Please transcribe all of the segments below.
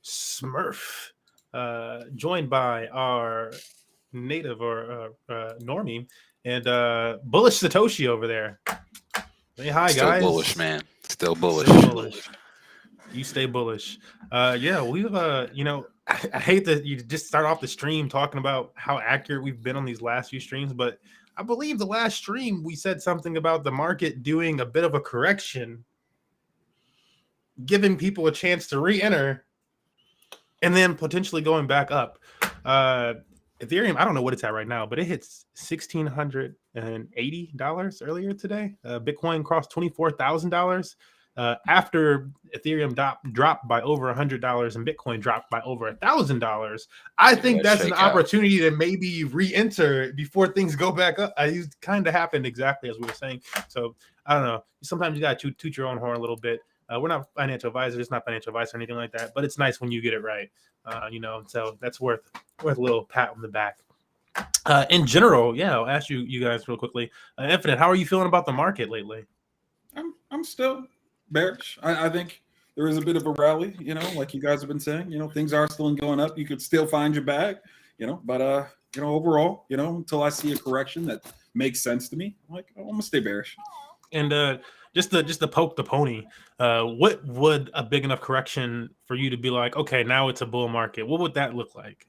Smurf, joined by our native or normie and bullish Satoshi over there. Say hi, Still bullish, guys. man. Still bullish. Still bullish. You stay bullish. Yeah, we've I hate that you just start off the stream talking about how accurate we've been on these last few streams, but I believe the last stream we said something about the market doing a bit of a correction, giving people a chance to re-enter, and then potentially going back up. Ethereum, I don't know what it's at right now, but it hits $1,680 earlier today. Bitcoin crossed $24,000 after Ethereum dropped by over $100 and Bitcoin dropped by over $1,000. I think that's an opportunity to maybe re-enter before things go back up. It kind of happened exactly as we were saying. So I don't know. Sometimes you got to toot your own horn a little bit. We're not financial advisors, it's not financial advice or anything like that, but it's nice when you get it right. So that's worth a little pat on the back. In general, yeah, I'll ask you guys real quickly. Infinite, how are you feeling about the market lately? I'm still bearish. I think there is a bit of a rally, like you guys have been saying. Things are still going up. You could still find your bag, but overall, until I see a correction that makes sense to me, I'm gonna stay bearish. And just to poke the pony, what would a big enough correction for you to be like, okay, now it's a bull market? What would that look like?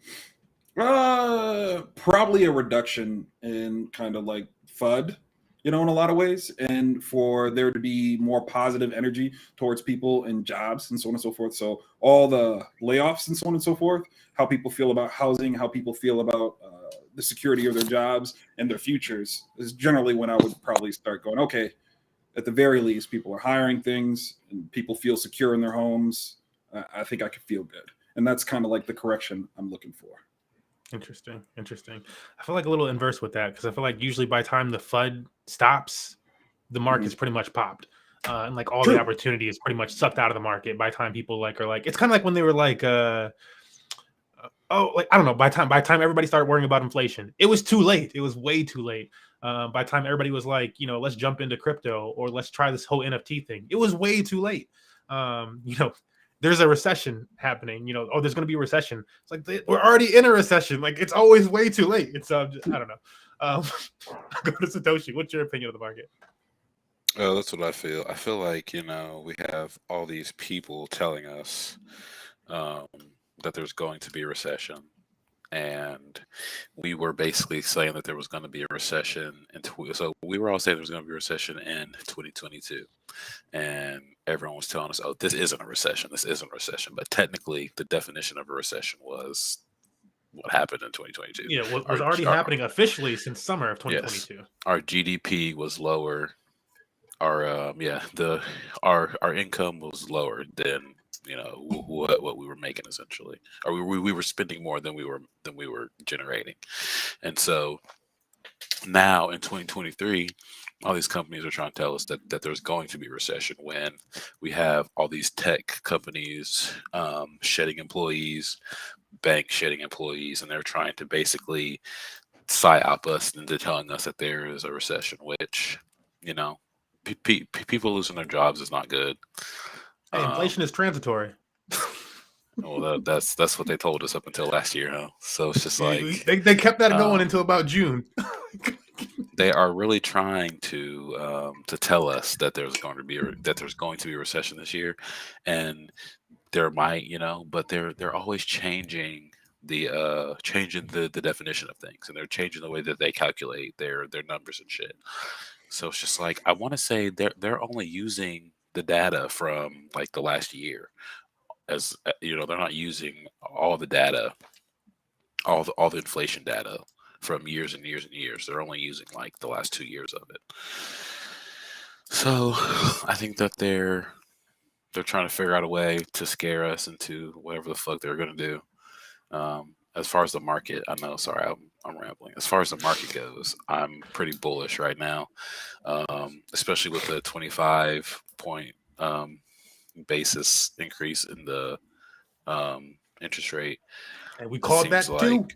Probably a reduction in kind of like FUD, in a lot of ways, and for there to be more positive energy towards people and jobs and so on and so forth. So all the layoffs and so on and so forth, how people feel about housing, how people feel about the security of their jobs and their futures is generally when I would probably start going, okay, at the very least, people are hiring things and people feel secure in their homes. I think I could feel good. And that's kind of like the correction I'm looking for. Interesting. I feel like a little inverse with that because I feel like usually by the time the FUD stops, the market's pretty much popped. And like all the opportunity is pretty much sucked out of the market by the time people are like, it's kind of like when they were like, I don't know, by the time everybody started worrying about inflation, it was too late. It was way too late. By the time everybody was like, let's jump into crypto or let's try this whole NFT thing, it was way too late. There's a recession happening, there's going to be a recession. It's like, we're already in a recession. Like, it's always way too late. It's, I don't know. I'll go to Satoshi. What's your opinion of the market? Oh, that's what I feel. I feel like, we have all these people telling us that there's going to be a recession. And we were basically saying that there was going to be a recession. So we were all saying there was going to be a recession in 2022. And everyone was telling us, oh, this isn't a recession. This isn't a recession. But technically, the definition of a recession was what happened in 2022. Yeah, what was already happening officially since summer of 2022. Yes. Our GDP was lower. Our our income was lower than what we were making essentially, or we were spending more than we were generating. And so now in 2023, all these companies are trying to tell us that there's going to be a recession when we have all these tech companies shedding employees, banks shedding employees, and they're trying to basically psyop us into telling us that there is a recession, which people losing their jobs is not good. Hey, inflation is transitory. Well, that's what they told us up until last year, huh? So it's just like they kept that going until about June. They are really trying to tell us that there's going to be a recession this year, and there might, but they're always changing the definition of things, and they're changing the way that they calculate their numbers and shit. So it's just like, I want to say they're only using the data from like the last year, as they're not using all the data, all the inflation data from years and years and years. They're only using like the last 2 years of it. So I think that they're trying to figure out a way to scare us into whatever the fuck they're gonna do. As far as the market, I know, sorry, I'm rambling. As far as the market goes, I'm pretty bullish right now, especially with the 25 point basis increase in the interest rate. And we called that too.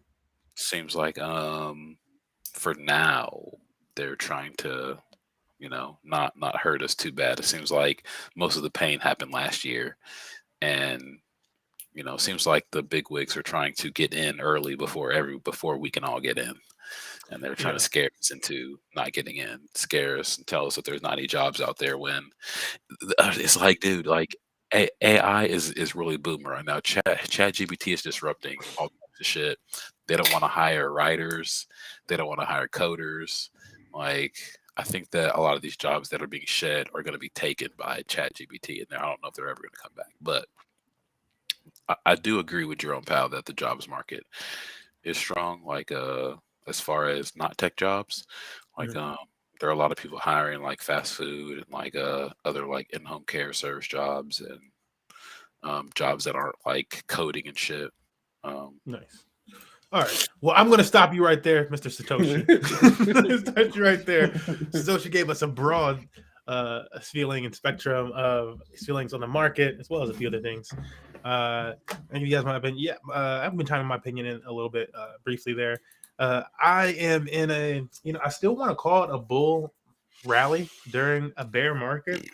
Seems like for now they're trying to not hurt us too bad. It seems like most of the pain happened last year, and You know, seems like the big wigs are trying to get in early before we can all get in, and they're trying to scare us into not getting in, scare us and tell us that there's not any jobs out there. When it's like, dude, like AI is really booming right now. Chat GPT is disrupting all kinds of shit. They don't want to hire writers. They don't want to hire coders. Like, I think that a lot of these jobs that are being shed are going to be taken by Chat GPT, and I don't know if they're ever going to come back. But I do agree with Jerome Powell that the jobs market is strong. Like, as far as not tech jobs, like, there are a lot of people hiring like fast food and like other like in-home care service jobs and jobs that aren't like coding and shit. Nice. All right. Well, I'm going to stop you right there, Mr. Satoshi. Stop you right there. Satoshi gave us a broad feeling and spectrum of his feelings on the market, as well as a few other things. And you guys might have been, I've been timing my opinion in a little bit briefly there. I am in I still want to call it a bull rally during a bear market,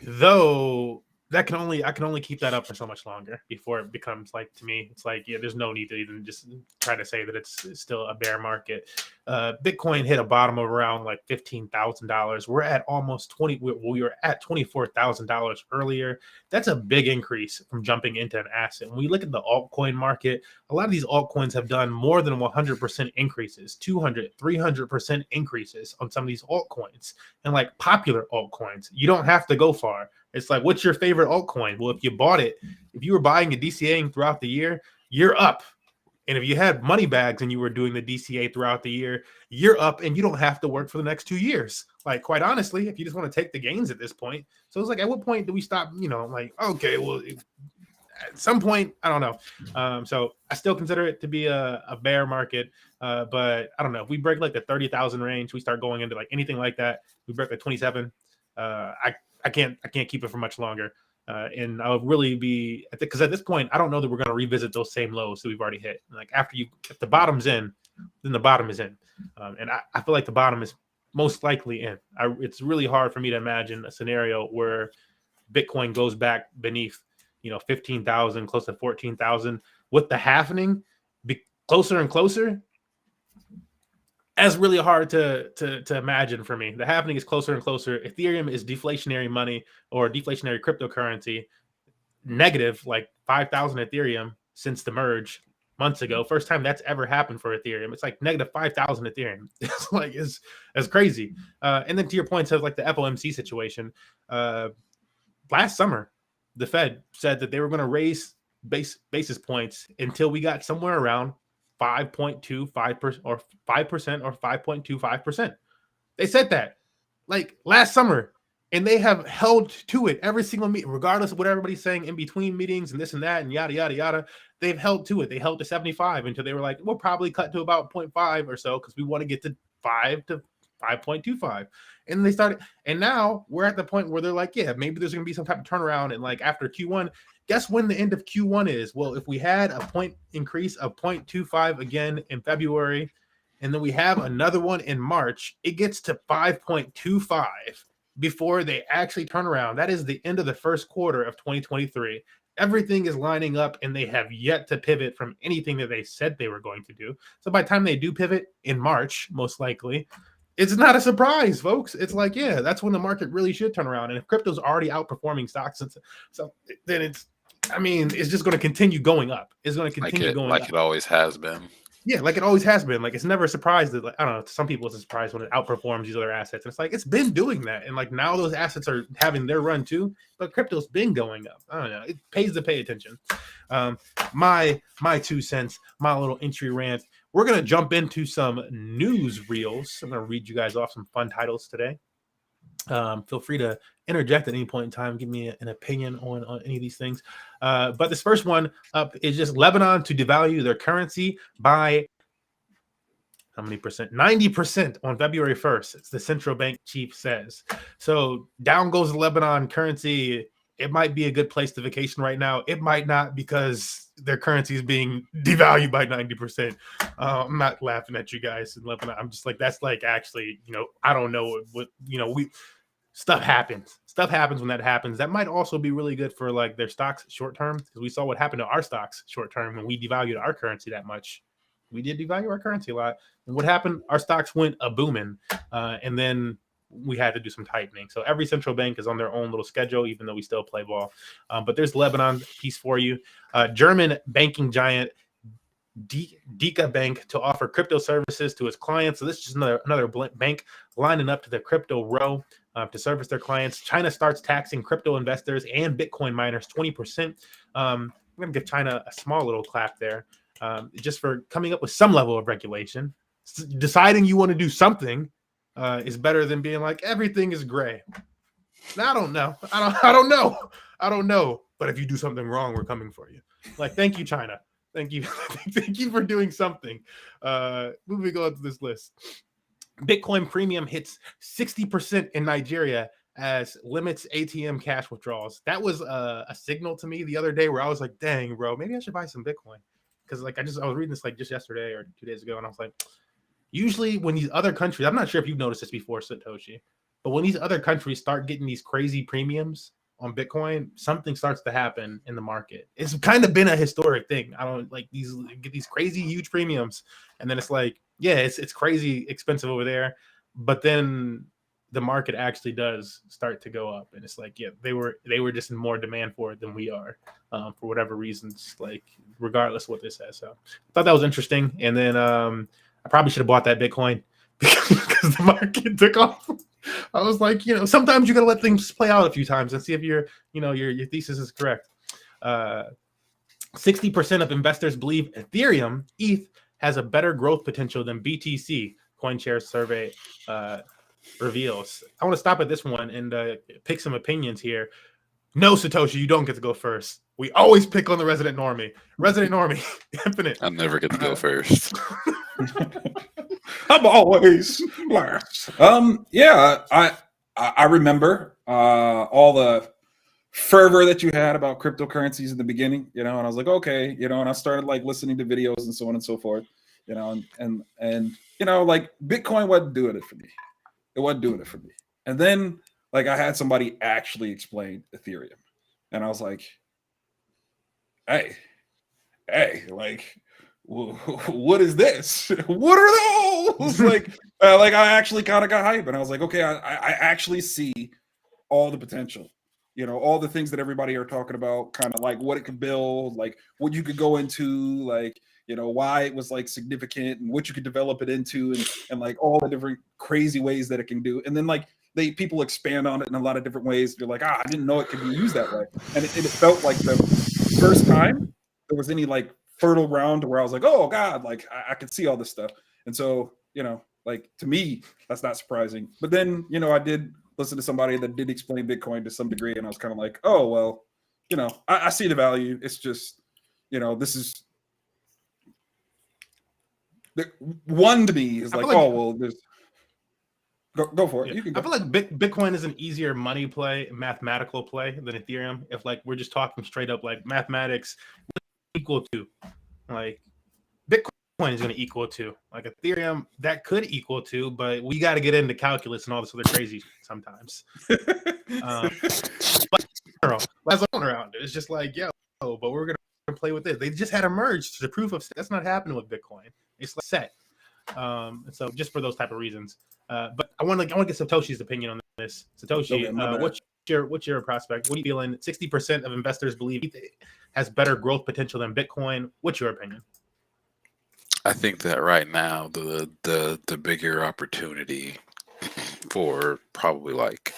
though I can only keep that up for so much longer before it becomes like, to me, it's like, there's no need to even just try to say that it's still a bear market. Bitcoin hit a bottom of around like $15,000. We're at almost we were at $24,000 earlier. That's a big increase from jumping into an asset. When we look at the altcoin market, a lot of these altcoins have done more than 100% increases, 200, 300% increases on some of these altcoins, and like popular altcoins. You don't have to go far. It's like, what's your favorite altcoin? Well, if you bought it, if you were buying a DCA throughout the year, you're up. And if you had money bags and you were doing the DCA throughout the year, you're up, and you don't have to work for the next 2 years. Like, quite honestly, if you just want to take the gains at this point. So it's like, at what point do we stop, like, okay, well, at some point, I don't know. So I still consider it to be a bear market. But I don't know. If we break like the 30,000 range, we start going into like anything like that. We break like 27. I can't keep it for much longer. And I'll really be, because at this point, I don't know that we're going to revisit those same lows that we've already hit. Like, if the bottom's in, then the bottom is in. And I feel like the bottom is most likely in. It's really hard for me to imagine a scenario where Bitcoin goes back beneath, 15,000, close to 14,000, with the halvening be closer and closer. That's really hard to imagine for me. The happening is closer and closer. Ethereum is deflationary money or deflationary cryptocurrency, negative like 5,000 Ethereum since the merge months ago. First time that's ever happened for Ethereum. It's like negative 5,000 Ethereum. It's like it's crazy. And then to your point of like the FOMC situation, last summer, the Fed said that they were going to raise basis points until we got somewhere around 5.25% or 5% or 5.25%. They said that like last summer, and they have held to it every single meeting, regardless of what everybody's saying in between meetings and this and that and yada, yada, yada. They've held to it. They held to 75 until they were like, we'll probably cut to about 0.5 or so because we want to get to 5 to 5.25. And they started, and now we're at the point where they're like, yeah, maybe there's going to be some type of turnaround. And like after Q1, guess when the end of Q1 is? Well, if we had a point increase of 0.25 again in February, and then we have another one in March, it gets to 5.25 before they actually turn around. That is the end of the first quarter of 2023. Everything is lining up, and they have yet to pivot from anything that they said they were going to do. So by the time they do pivot in March, most likely, it's not a surprise, folks. It's like, yeah, that's when the market really should turn around. And if crypto's already outperforming stocks, so then it's just going to continue going up. It's going to continue going up. Like it always has been. Yeah, like it always has been. Like, it's never a surprise that, like, I don't know, to some people it's a surprise when it outperforms these other assets. And it's like, it's been doing that. And like now those assets are having their run too, but crypto's been going up. I don't know. It pays to pay attention. My 2 cents, my little entry rant. We're going to jump into some news reels. I'm going to read you guys off some fun titles today. Feel free to interject at any point in time. Give me an opinion on any of these things. But this first one up is just Lebanon to devalue their currency by how many percent? 90% on February 1st. It's the central bank chief says. So down goes the Lebanon currency. It might be a good place to vacation right now. It might not, because their currency is being devalued by 90%. I'm not laughing at you guys in Lebanon. I'm just like, that's like, actually, I don't know what stuff happens. stuff happens when that happens. That might also be really good for like their stocks short term, because we saw what happened to our stocks short term when we devalued our currency that much. We did devalue our currency a lot, and what happened? Our stocks went a booming, and then we had to do some tightening. So every central bank is on their own little schedule, even though we still play ball. But there's Lebanon piece for you. German banking giant Deka Bank to offer crypto services to its clients. So this is just another bank lining up to the crypto row to service their clients. China starts taxing crypto investors and Bitcoin miners 20%. I'm going to give China a small little clap there, just for coming up with some level of regulation. Deciding you want to do something is better than being like everything is gray. I don't know. I don't know. But if you do something wrong, we're coming for you. Like, thank you, China. Thank you. Thank you for doing something. Moving on to this list. Bitcoin premium hits 60% in Nigeria as limits ATM cash withdrawals. That was a signal to me the other day where I was like, dang, bro, maybe I should buy some Bitcoin. Because like I was reading this like just yesterday or 2 days ago, and I was like, usually when these other countries, I'm not sure if you've noticed this before, Satoshi, but when these other countries start getting these crazy premiums on Bitcoin, something starts to happen in the market. It's kind of been a historic thing. I don't like get these crazy huge premiums, and then it's like, yeah, it's crazy expensive over there, but then the market actually does start to go up, and it's like, yeah, they were just in more demand for it than we are, for whatever reasons, like regardless of what this says. So I thought that was interesting, and then I probably should have bought that Bitcoin because the market took off. I was like, sometimes you got to let things play out a few times and see if your thesis is correct. 60% of investors believe Ethereum, ETH, has a better growth potential than BTC, CoinShares survey reveals. I want to stop at this one and pick some opinions here. No, Satoshi, you don't get to go first. We always pick on the resident normie. Resident normie, infinite. I never get to go first. I'm always last. Yeah, I remember all the fervor that you had about cryptocurrencies in the beginning, and I was like, okay, and I started like listening to videos and so on and so forth, and like Bitcoin wasn't doing it for me. It wasn't doing it for me. And then like I had somebody actually explain Ethereum, and I was like, hey, like, what is this? What are those? like I actually kind of got hype, and I was like, okay, I actually see all the potential, all the things that everybody are talking about, kind of like what it could build, like what you could go into, like why it was like significant and what you could develop it into, and like all the different crazy ways that it can do. And then like people expand on it in a lot of different ways. You're like, I didn't know it could be used that way. And it felt like the first time there was any like fertile ground where I was like, oh God, like I could see all this stuff. And so, like to me, that's not surprising. But then, I did listen to somebody that did explain Bitcoin to some degree, and I was kind of like, oh, well, I see the value. It's just, this is the one to me is like, oh, well, there's go for it. Yeah. You can go. I feel like Bitcoin is an easier money play, mathematical play than Ethereum. If like we're just talking straight up like mathematics equal to like Bitcoin is going to equal to like Ethereum, that could equal to, but we got to get into calculus and all this other crazy sometimes. But as I'm around it, it's just like, but we're going to play with this. They just had a merge to the proof of that's not happening with Bitcoin. It's like set. So just for those type of reasons. But I want to get Satoshi's opinion on this. Satoshi, okay, what's your prospect? What are you feeling? 60% of investors believe it has better growth potential than Bitcoin. What's your opinion? I think that right now the bigger opportunity for probably like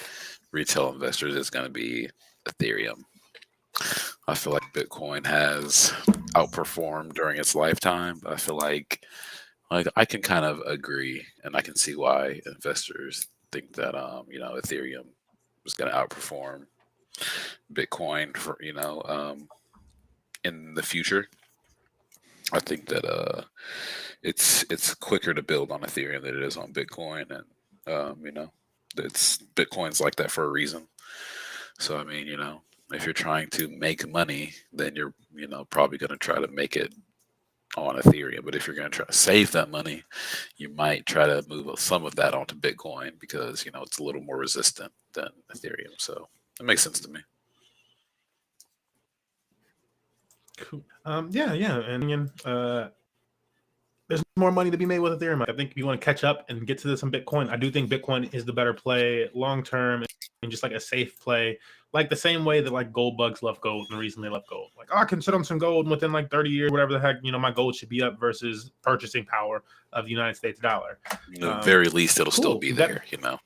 retail investors is going to be Ethereum. I feel like Bitcoin has outperformed during its lifetime, but I feel like I can kind of agree, and I can see why investors think that Ethereum is going to outperform Bitcoin for in the future. I think that it's quicker to build on Ethereum than it is on Bitcoin, and it's Bitcoin's like that for a reason. So I mean, if you're trying to make money, then you're probably going to try to make it on Ethereum. But if you're going to try to save that money, you might try to move some of that onto Bitcoin because, you know, it's a little more resistant than Ethereum. So it makes sense to me. Cool. Yeah. And there's more money to be made with Ethereum. I think if you want to catch up and get to this on Bitcoin, I do think Bitcoin is the better play long term and just like a safe play, like the same way that like gold bugs love gold and the reason they love gold. Like, oh, I can sit on some gold and within like 30 years, whatever the heck, you know, my gold should be up versus purchasing power of the United States dollar. At the very least, it'll still be there, you know.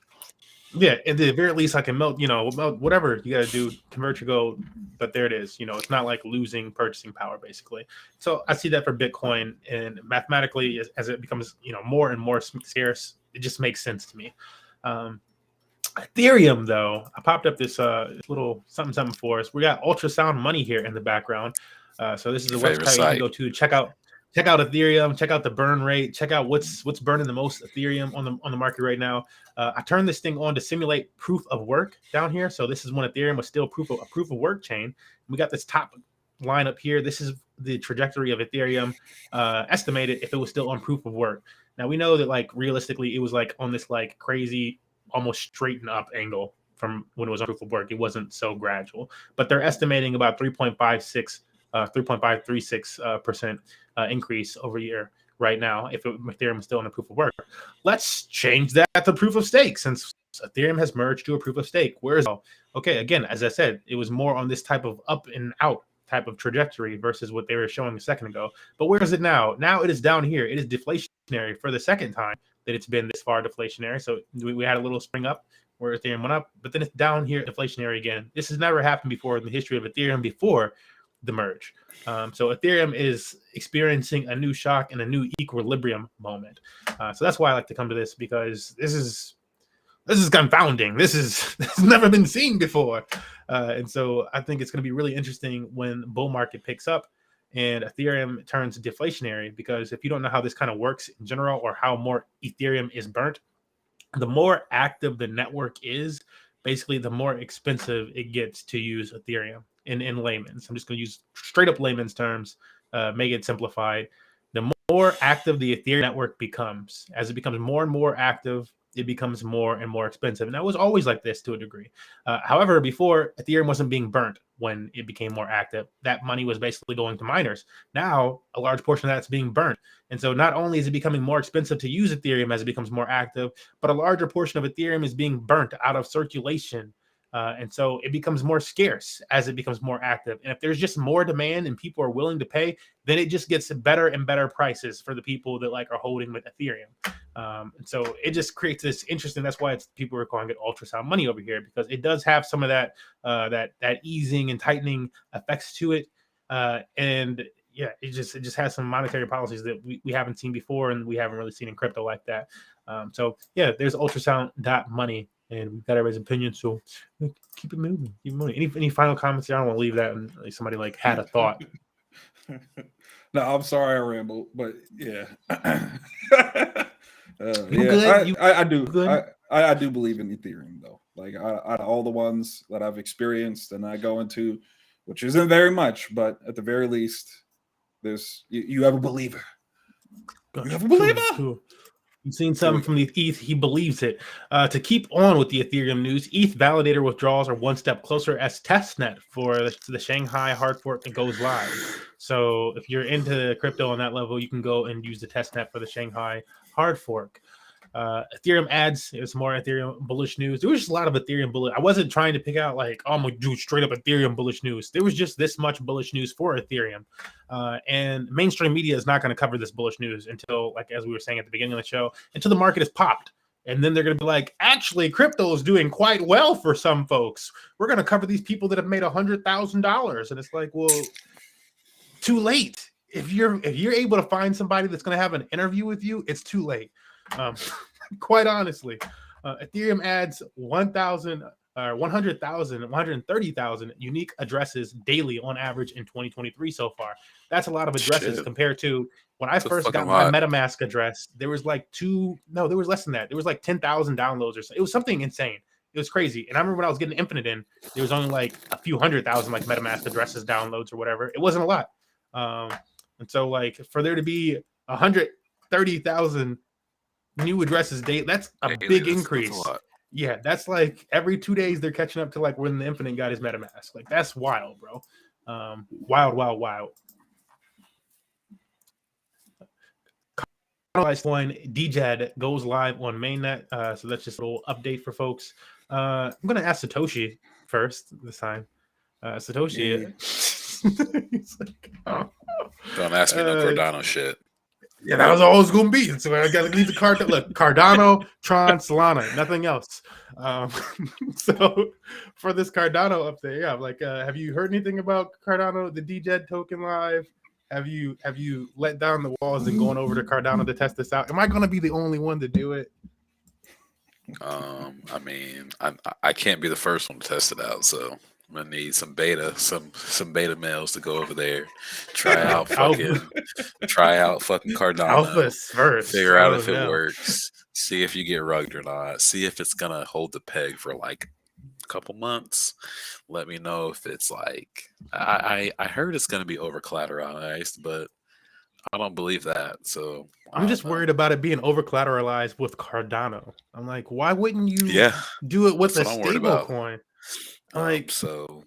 Yeah, at the very least, I can melt, you know, whatever you got to do, convert your gold. But there it is. You know, it's not like losing purchasing power, basically. So I see that for Bitcoin, and mathematically, as it becomes, you know, more and more scarce, it just makes sense to me. Ethereum, though, I popped up this little something for us. We got ultrasound money here in the background. So this is a website you can go to check out Ethereum, check out the burn rate, check out what's burning the most Ethereum on the market right now. I turned this thing on to simulate proof of work down here. So this is when Ethereum was still a proof of work chain. We got this top line up here. This is the trajectory of Ethereum estimated if it was still on proof of work. Now we know that like realistically it was like on this like crazy almost straighten up angle from when it was on proof of work. It wasn't so gradual, but they're estimating about 3.36% increase over year right now if Ethereum is still in a proof of work. Let's change that to proof of stake since Ethereum has merged to a proof of stake. Whereas, okay, again, as I said, it was more on this type of up and out type of trajectory versus what they were showing a second ago. But where is it now? Now it is down here. It is deflationary for the second time that it's been this far deflationary. So we had a little spring up where Ethereum went up, but then it's down here deflationary again. This has never happened before in the history of Ethereum before the merge. So Ethereum is experiencing a new shock and a new equilibrium moment. So that's why I like to come to this, because this is confounding. This has never been seen before. And so I think it's going to be really interesting when the bull market picks up and Ethereum turns deflationary, because if you don't know how this kind of works in general or how more Ethereum is burnt, the more active the network is, basically the more expensive it gets to use Ethereum in layman's. I'm just going to use straight up layman's terms, make it simplified. The more active the Ethereum network becomes, as it becomes more and more active, it becomes more and more expensive. And that was always like this to a degree. However, before, Ethereum wasn't being burnt when it became more active. That money was basically going to miners. Now, a large portion of that's being burnt. And so not only is it becoming more expensive to use Ethereum as it becomes more active, but a larger portion of Ethereum is being burnt out of circulation. And so it becomes more scarce as it becomes more active. And if there's just more demand and people are willing to pay, then it just gets better and better prices for the people that like are holding with Ethereum. And so it just creates this interesting. That's why people are calling it ultrasound money over here, because it does have some of that that easing and tightening effects to it. And yeah, it just has some monetary policies that we haven't seen before, and we haven't really seen in crypto like that. So yeah, there's ultrasound.money. And we've got everybody's opinion, so keep it moving. Keep it moving. Any final comments here? I don't want to leave that and somebody like had a thought. No, I'm sorry I rambled, but yeah. Good? I do. Good? I do believe in Ethereum though. Like out of all the ones that I've experienced and I go into, which isn't very much, but at the very least, there's you have a believer. You have a believer. Cool. You've seen something from the ETH. He believes it. To keep on with the Ethereum news, ETH validator withdrawals are one step closer as testnet for the Shanghai hard fork that goes live. So if you're into crypto on that level, you can go and use the testnet for the Shanghai hard fork. Ethereum ads. There's more Ethereum bullish news. There was just a lot of Ethereum bullish. I wasn't trying to pick out like, oh, I'm gonna do straight up Ethereum bullish news. There was just this much bullish news for Ethereum, and mainstream media is not going to cover this bullish news until, like as we were saying at the beginning of the show, until the market is popped, and then they're going to be like, actually, crypto is doing quite well for some folks. We're going to cover these people that have made $100,000, and it's like, well, too late. If you're able to find somebody that's going to have an interview with you, it's too late. Quite honestly, Ethereum adds 130,000 unique addresses daily on average in 2023 so far. That's a lot of addresses compared to when I first got my MetaMask address. There was like there was less than that. There was like 10,000 downloads or so. It was something insane. It was crazy. And I remember when I was getting Infinite in, there was only like a few 100,000 like MetaMask addresses downloads or whatever. It wasn't a lot. And so like for there to be 130,000 new addresses that's a big increase. That's a lot. Yeah, that's like every 2 days they're catching up to like when the Infinite got his MetaMask. Like that's wild, bro. Wild. Coin DJed goes live on mainnet. So that's just a little update for folks. I'm gonna ask Satoshi first this time. Satoshi, he's like, oh. Don't ask me no Cardano shit. Yeah, that was all it was gonna be. So I gotta leave the card. Look, Cardano, Tron, Solana, nothing else. So for this Cardano update, yeah, like, have you heard anything about Cardano, the DJed token live? Have you let down the walls and going over to Cardano to test this out? Am I gonna be the only one to do it? I mean, I can't be the first one to test it out, so I'm gonna need some beta males to go over there, try out fucking Cardano, Alphas first, figure out if it works, see if you get rugged or not, see if it's gonna hold the peg for like a couple months. Let me know if it's like I heard it's gonna be over collateralized, but I don't believe that. So I'm just worried about it being over collateralized with Cardano. I'm like, why wouldn't you do it with a stable coin? Like, so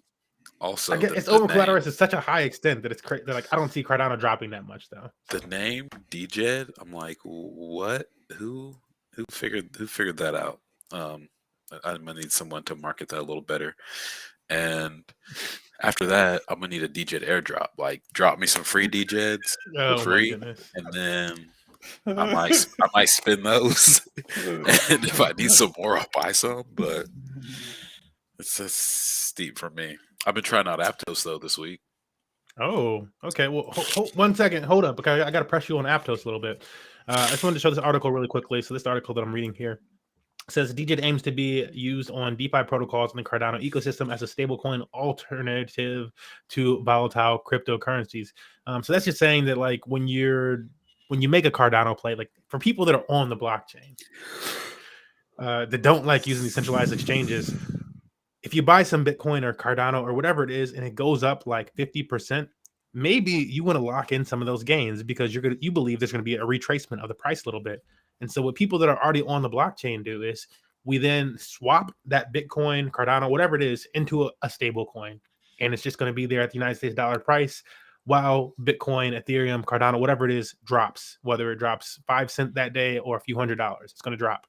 also, I guess it's over collateralized to such a high extent that it's crazy. Like, I don't see Cardano dropping that much though. The name DJed, I'm like, what? Who figured that out? I'm gonna need someone to market that a little better. And after that, I'm gonna need a DJed airdrop. Like, drop me some free DJeds for free, and then I might spin those. And if I need some more, I'll buy some. But it's just steep for me. I've been trying out Aptos though this week. Oh, okay. Well, 1 second. Hold up, because I got to press you on Aptos a little bit. I just wanted to show this article really quickly. So this article that I'm reading here says DJed aims to be used on DeFi protocols in the Cardano ecosystem as a stablecoin alternative to volatile cryptocurrencies. So that's just saying that like when you make a Cardano play, like for people that are on the blockchain that don't like using these centralized exchanges, if you buy some Bitcoin or Cardano or whatever it is and it goes up like 50%, maybe you want to lock in some of those gains because you believe there's going to be a retracement of the price a little bit. And so what people that are already on the blockchain do is we then swap that Bitcoin, Cardano, whatever it is, into a stable coin. And it's just going to be there at the United States dollar price while Bitcoin, Ethereum, Cardano, whatever it is, drops, whether it drops 5 cents that day or a few $100s, it's going to drop.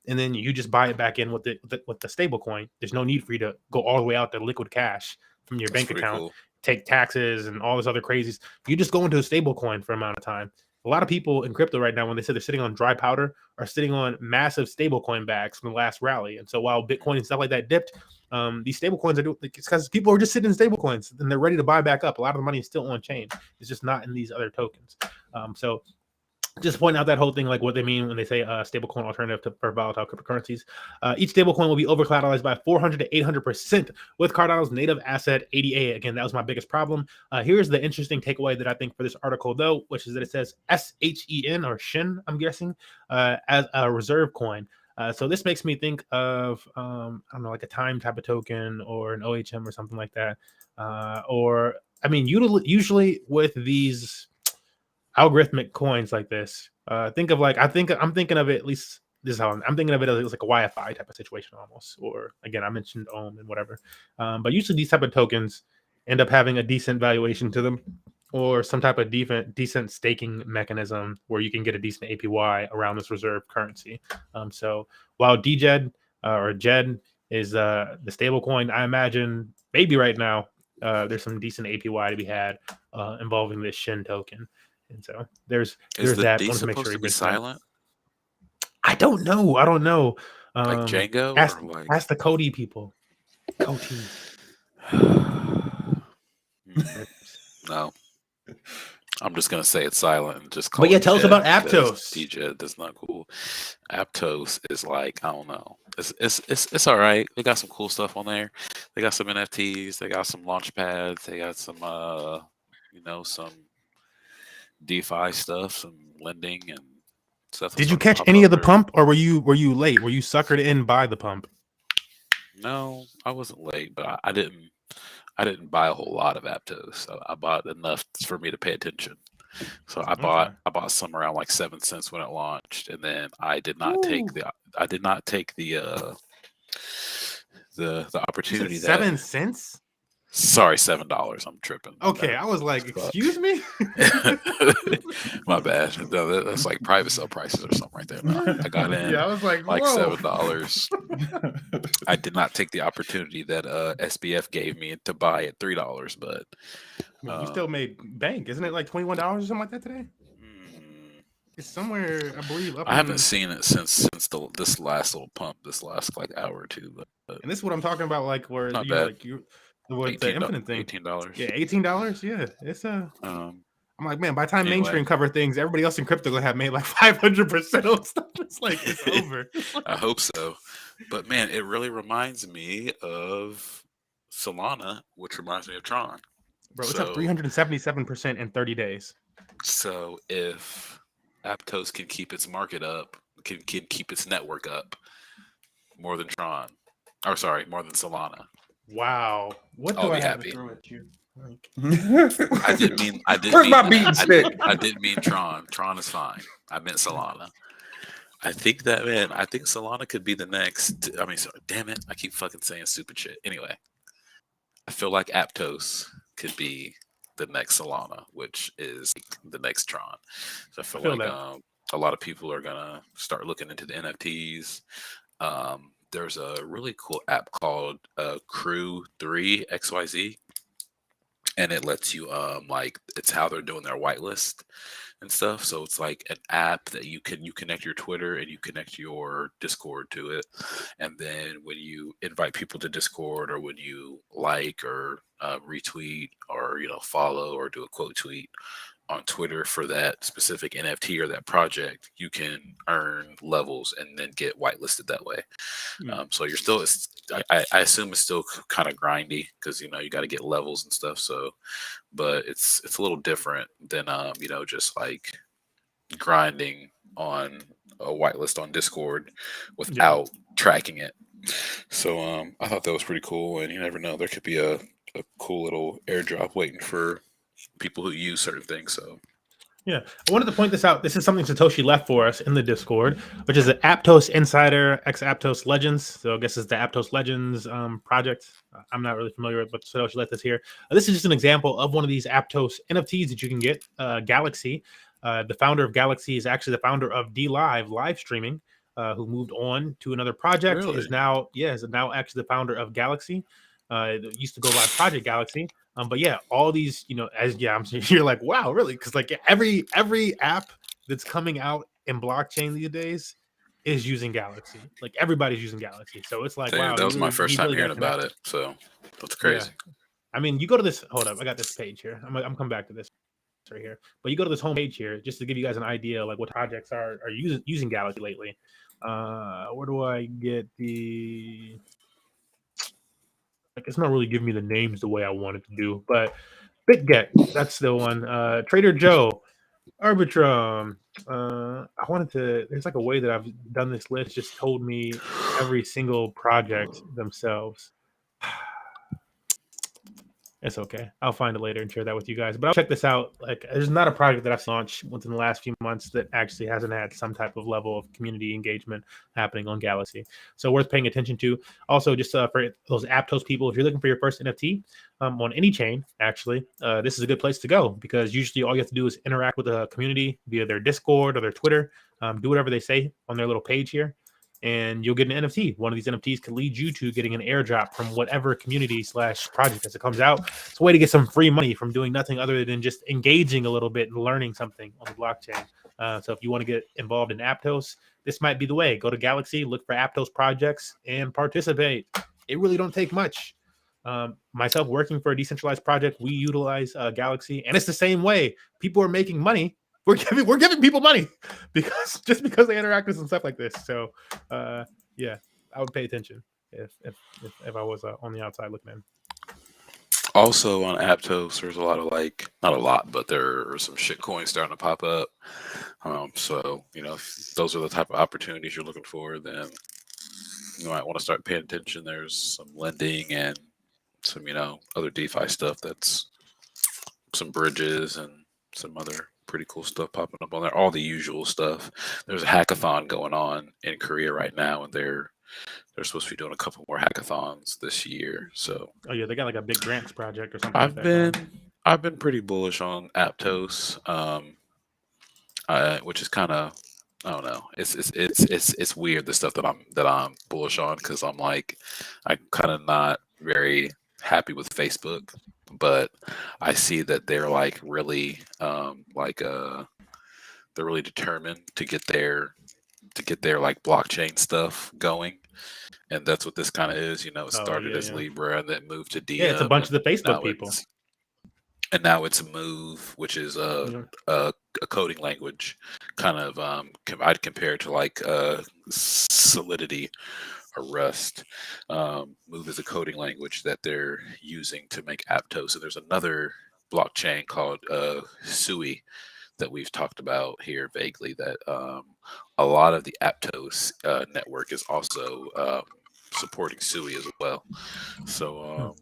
And then you just buy it back in with the stable coin. There's no need for you to go all the way out to liquid cash from your bank account, take taxes and all this other crazies. You just go into a stable coin for an amount of time. A lot of people in crypto right now, when they say they're sitting on dry powder, are sitting on massive stablecoin bags from the last rally. And so while Bitcoin and stuff like that dipped, these stablecoins are doing it's because people are just sitting in stablecoins and they're ready to buy back up. A lot of the money is still on chain. It's just not in these other tokens. So just point out that whole thing, like what they mean when they say stablecoin alternative for volatile cryptocurrencies. Each stablecoin will be over collateralized by 400 to 800% with Cardano's native asset ADA. Again, that was my biggest problem. Here's the interesting takeaway that I think for this article, though, which is that it says SHEN or SHIN, I'm guessing, as a reserve coin. So this makes me think of, I don't know, like a time type of token or an OHM or something like that. Or, I mean, usually with these algorithmic coins like this, I'm thinking of it, at least this is how I'm thinking of it, as like a YFI type of situation almost, or again I mentioned OHM and whatever, but usually these type of tokens end up having a decent valuation to them or some type of decent staking mechanism where you can get a decent APY around this reserve currency. So while DJed or JED is the stable coin, I imagine maybe right now there's some decent APY to be had involving this SHIN token. And so there's that. D supposed to be silent? I don't know. Like Django? Ask the Cody people. Cody. No. I'm just gonna say it's silent and just call. But yeah, tell us about Aptos. DJ, that's not cool. Aptos is like, I don't know. It's all right. They got some cool stuff on there. They got some NFTs. They got some launch pads. They got some some DeFi stuff, some lending and stuff. Did you catch any of the pump, or were you late? Were you suckered in by the pump? No, I wasn't late, but I didn't buy a whole lot of Aptos. So I bought enough for me to pay attention. So I bought some around like 7 cents when it launched, and then I did not take the opportunity that. 7 cents? Sorry, $7. I'm tripping. Okay, I was like, excuse me. My bad. No, that's like private sale prices or something right there. No, I got in. Yeah, I was like, like whoa. $7. I did not take the opportunity that SBF gave me to buy at $3, but I mean, you still made bank, isn't it? Like $21 or something like that today. It's somewhere, I believe. Up I haven't seen it since this last little pump, this last like hour or two. But and this is what I'm talking about, like where not you bad. like you with the infinite thing. $18. Yeah, $18. Yeah, it's I'm like, man, by the time mainstream cover things, everybody else in crypto gonna have made like 500% of stuff. It's like it's over. I hope so. But man, it really reminds me of Solana, which reminds me of Tron. Bro, it's up 377% in 30 days. So if Aptos can keep its market up, can keep its network up more than Tron, or sorry, more than Solana. Wow, what do I have to throw at you? I didn't mean. Where's my beating stick? I didn't mean Tron. Tron is fine. I meant Solana. I think Solana could be the next. I mean, damn it, I keep fucking saying stupid shit. Anyway, I feel like Aptos could be the next Solana, which is the next Tron. So I feel like a lot of people are gonna start looking into the NFTs. There's a really cool app called Crew 3 XYZ, and it lets you like, it's how they're doing their whitelist and stuff. So it's like an app that you connect your Twitter and you connect your Discord to it, and then when you invite people to Discord, or when you like or retweet or follow or do a quote tweet on Twitter for that specific NFT or that project, you can earn levels and then get whitelisted that way. So you're still, I assume it's still kind of grindy because you got to get levels and stuff. So, but it's a little different than just like grinding on a whitelist on Discord without tracking it. So I thought that was pretty cool, and you never know, there could be a cool little airdrop waiting for people who use certain things. So yeah, I wanted to point this out. This is something Satoshi left for us in the Discord, which is an Aptos Insider X Aptos Legends. So I guess it's the Aptos Legends project. I'm not really familiar with, but Satoshi left this here. This is just an example of one of these Aptos NFTs that you can get. Galaxy, the founder of Galaxy, is actually the founder of live streaming, who moved on to another project. Really? Is now actually the founder of Galaxy. It used to go by Project Galaxy. But yeah, all these, you're like, wow, really? Because like every app that's coming out in blockchain these days is using Galaxy. Like everybody's using Galaxy. So it's like, wow. That was my first time hearing about it. So that's crazy. Yeah. I mean, you go to this, hold up, I got this page here. I'm coming back to this right here. But you go to this home page here just to give you guys an idea like what projects are using Galaxy lately. Where do I get the... Like, it's not really giving me the names the way I wanted to do, but BitGet, that's the one. Trader Joe, Arbitrum. I wanted to. There's like a way that I've done this list. Just told me every single project themselves. It's okay. I'll find it later and share that with you guys. But I'll check this out. Like, there's not a project that I've launched within the last few months that actually hasn't had some type of level of community engagement happening on Galaxy. So worth paying attention to. Also, just for those Aptos people, if you're looking for your first NFT on any chain, actually, this is a good place to go, because usually all you have to do is interact with the community via their Discord or their Twitter. Do whatever they say on their little page here, and you'll get an NFT. One of these NFTs could lead you to getting an airdrop from whatever community/project as it comes out. It's a way to get some free money from doing nothing other than just engaging a little bit and learning something on the blockchain. So if you want to get involved in Aptos, this might be the way. Go to Galaxy, look for Aptos projects, and participate. It really don't take much. Myself working for a decentralized project, we utilize Galaxy, and it's the same way. People are making money. We're giving people money because they interact with some stuff like this. So yeah, I would pay attention if I was on the outside looking in. Also on Aptos, there's a lot of not a lot, but there are some shit coins starting to pop up. So if those are the type of opportunities you're looking for, then you might want to start paying attention. There's some lending and some other DeFi stuff. That's some bridges and some other pretty cool stuff popping up on there. All the usual stuff. There's a hackathon going on in Korea right now, and they're supposed to be doing a couple more hackathons this year. So Oh yeah, they got like a big grants project or something like I've that been going. I've been pretty bullish on Aptos, which is kind of, I don't know. It's weird, the stuff that I'm bullish on, because I'm kind of not very happy with Facebook, but I see that they're like really they're really determined to get their like blockchain stuff going, and that's what this kind of is. You know, it Oh started yeah, as yeah. Libra and then moved to Yeah, it's a Diem, bunch of the and Facebook now people. it's a Move, which is Yeah. a coding language, kind of I'd compare it to like Solidity or Rust. Move is a coding language that they're using to make Aptos, and there's another blockchain called Sui that we've talked about here vaguely, that a lot of the Aptos network is also supporting Sui as well. So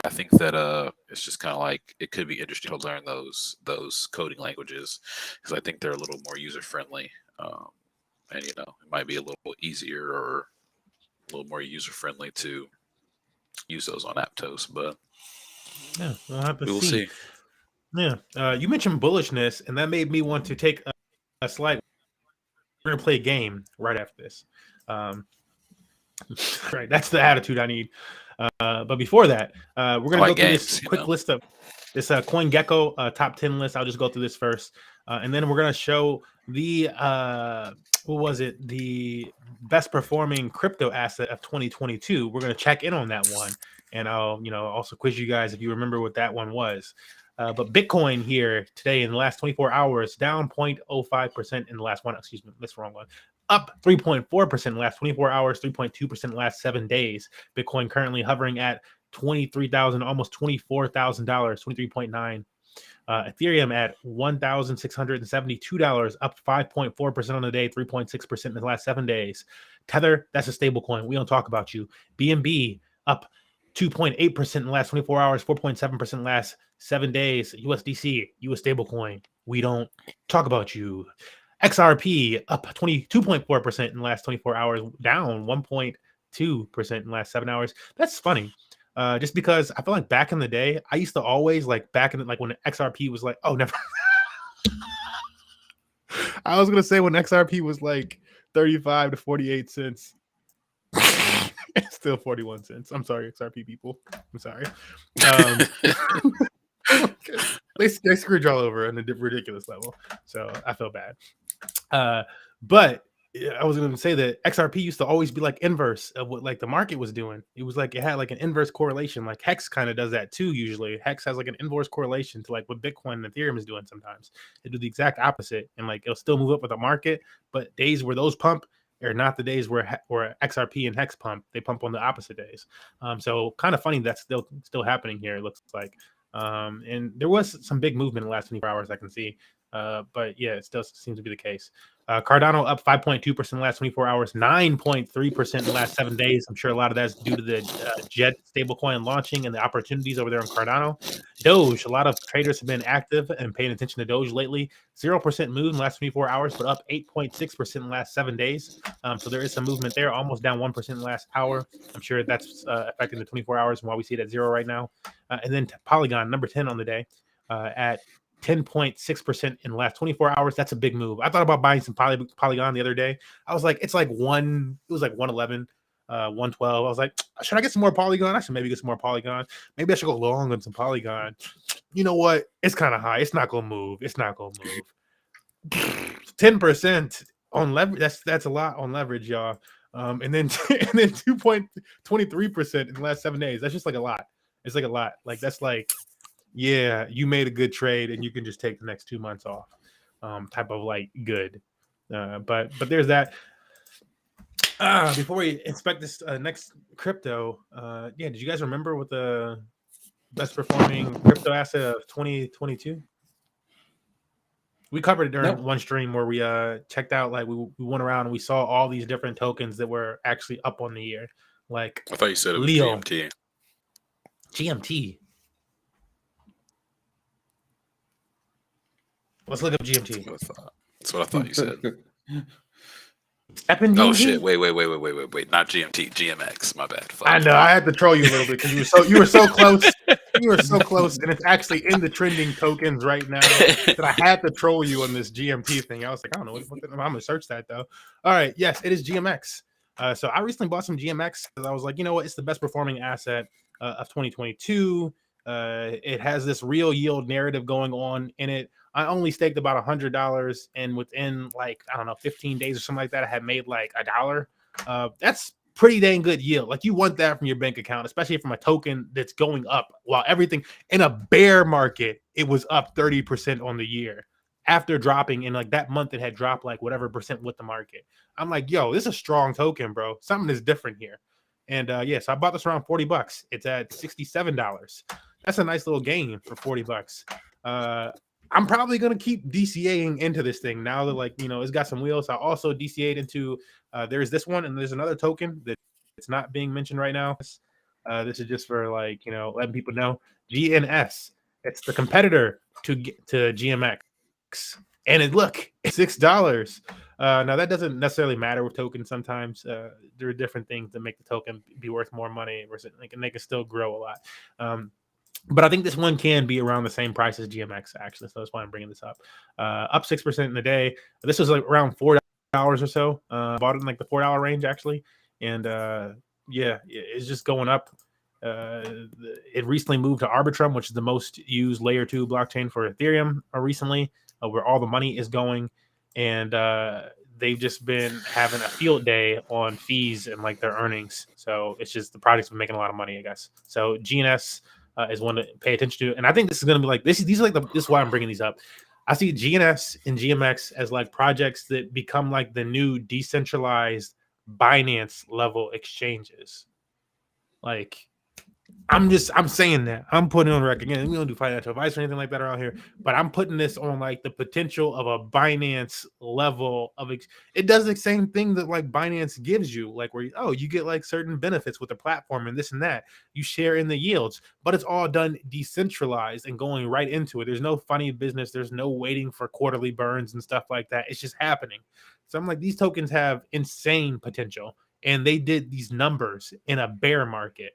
I think that it's just kind of like, it could be interesting to learn those coding languages, because I think they're a little more user friendly, and it might be a little easier or a little more user friendly to use those on Aptos, but Yeah, we'll have to we will see. see. Yeah, you mentioned bullishness, and that made me want to take a slide. We're gonna play a game right after this. Right, that's the attitude I need. But before that, we're I gonna go like through this games, quick list of this CoinGecko top 10 list. I'll just go through this first, and then we're gonna show the what was it? The best performing crypto asset of 2022. We're gonna check in on that one, and I'll also quiz you guys if you remember what that one was. But Bitcoin here today in the last 24 hours down 0.05% in the last one. Excuse me, that's the wrong one. Up 3.4% in the last 24 hours, 3.2% in the last 7 days. Bitcoin currently hovering at $23,000, almost $24,000, 23.9. Ethereum at $1,672, up 5.4% on the day, 3.6% in the last 7 days. Tether, that's a stable coin. We don't talk about you. BNB up 2.8% in the last 24 hours, 4.7% in the last 7 days. USDC, US stable coin. We don't talk about you. XRP up 22.4% in the last 24 hours, down 1.2% in the last 7 hours. That's funny. Just because I feel like back in the day, I used to always when XRP was like, oh, never. I was gonna say when XRP was like 35 to 48 cents. It's still 41 cents. I'm sorry, XRP people. I'm sorry. They screwed y'all over on a ridiculous level. So I feel bad. But I was going to say that XRP used to always be like inverse of what like the market was doing. It was like it had like an inverse correlation. Like Hex kind of does that too. Usually, Hex has like an inverse correlation to like what Bitcoin and Ethereum is doing. Sometimes they do the exact opposite, and like it'll still move up with the market. But days where those pump are not the days where XRP and Hex pump. They pump on the opposite days. So kind of funny that's still happening here. It looks like. And there was some big movement in the last 24 hours I can see. But yeah, it still seems to be the case. Cardano up 5.2% in the last 24 hours, 9.3% in the last 7 days. I'm sure a lot of that's due to the Jet stablecoin launching and the opportunities over there in Cardano. Doge, a lot of traders have been active and paying attention to Doge lately. 0% move in the last 24 hours, but up 8.6% in the last 7 days. So there is some movement there, almost down 1% in the last hour. I'm sure that's affecting the 24 hours and why we see it at zero right now. And then Polygon, number 10 on the day, at 10.6% in the last 24 hours. That's a big move. I thought about buying some Polygon the other day. I was like, it was like 111, 112. I was like, should I get some more Polygon? I should maybe get some more Polygon. Maybe I should go long on some Polygon. You know what? It's kind of high. It's not gonna move. 10% on leverage. That's a lot on leverage, y'all. And then 2.23% in the last 7 days. That's just like a lot. It's like a lot. Like that's like, yeah, you made a good trade and you can just take the next 2 months off, type of like good. But there's that. Before we inspect this next crypto, yeah, did you guys remember what the best performing crypto asset of 2022? We covered it during one stream where we checked out, like we went around and we saw all these different tokens that were actually up on the year. Like I thought you said it was Leo. GMT. Let's look up GMT. That's what I thought you said. Stepping Oh GMT? shit! Wait! Not GMT, GMX. My bad. Fuck. I know. I had to troll you a little bit because you were so close. You were so close, and it's actually in the trending tokens right now that I had to troll you on this GMT thing. I was like, I don't know I'm gonna search that though. All right, yes, it is GMX. So I recently bought some GMX because I was like, you know what, it's the best performing asset of 2022. It has this real yield narrative going on in it. I only staked about $100, and within like, I don't know, 15 days or something like that, I had made like $1. That's pretty dang good yield. Like, you want that from your bank account, especially from a token that's going up while everything in a bear market, it was up 30% on the year after dropping in like that month. It had dropped like whatever percent with the market. I'm like, yo, this is a strong token, bro. Something is different here. And yes, I bought this around $40. It's at $67. That's a nice little gain for $40. I'm probably going to keep DCAing into this thing now that, like, you know, it's got some wheels. I also DCA'd into, there's this one, and there's another token that it's not being mentioned right now. This is just for, like, you know, letting people know. GNS. It's the competitor to GMX. And look, it's $6. Now, that doesn't necessarily matter with tokens. Sometimes there are different things that make the token be worth more money, and they can still grow a lot. But I think this one can be around the same price as GMX, actually. So that's why I'm bringing this up. Up 6% in the day. This was like around $4 or so. Bought it in like the $4 range, actually. And yeah, it's just going up. It recently moved to Arbitrum, which is the most used layer 2 blockchain for Ethereum recently, where all the money is going. And they've just been having a field day on fees and like their earnings. So it's just the project's been making a lot of money, I guess. So GNS is one to pay attention to, and I think this is going to be like this. These are like this is why I'm bringing these up. I see GNS and GMX as like projects that become like the new decentralized Binance level exchanges. Like, I'm saying that. I'm putting it on record. Again, we don't do financial advice or anything like that around here, but I'm putting this on like the potential of a Binance level of it does the same thing that like Binance gives you, like where you get like certain benefits with the platform and this and that. You share in the yields, but it's all done decentralized and going right into it. There's no funny business. There's no waiting for quarterly burns and stuff like that. It's just happening. So I'm like, these tokens have insane potential, and they did these numbers in a bear market.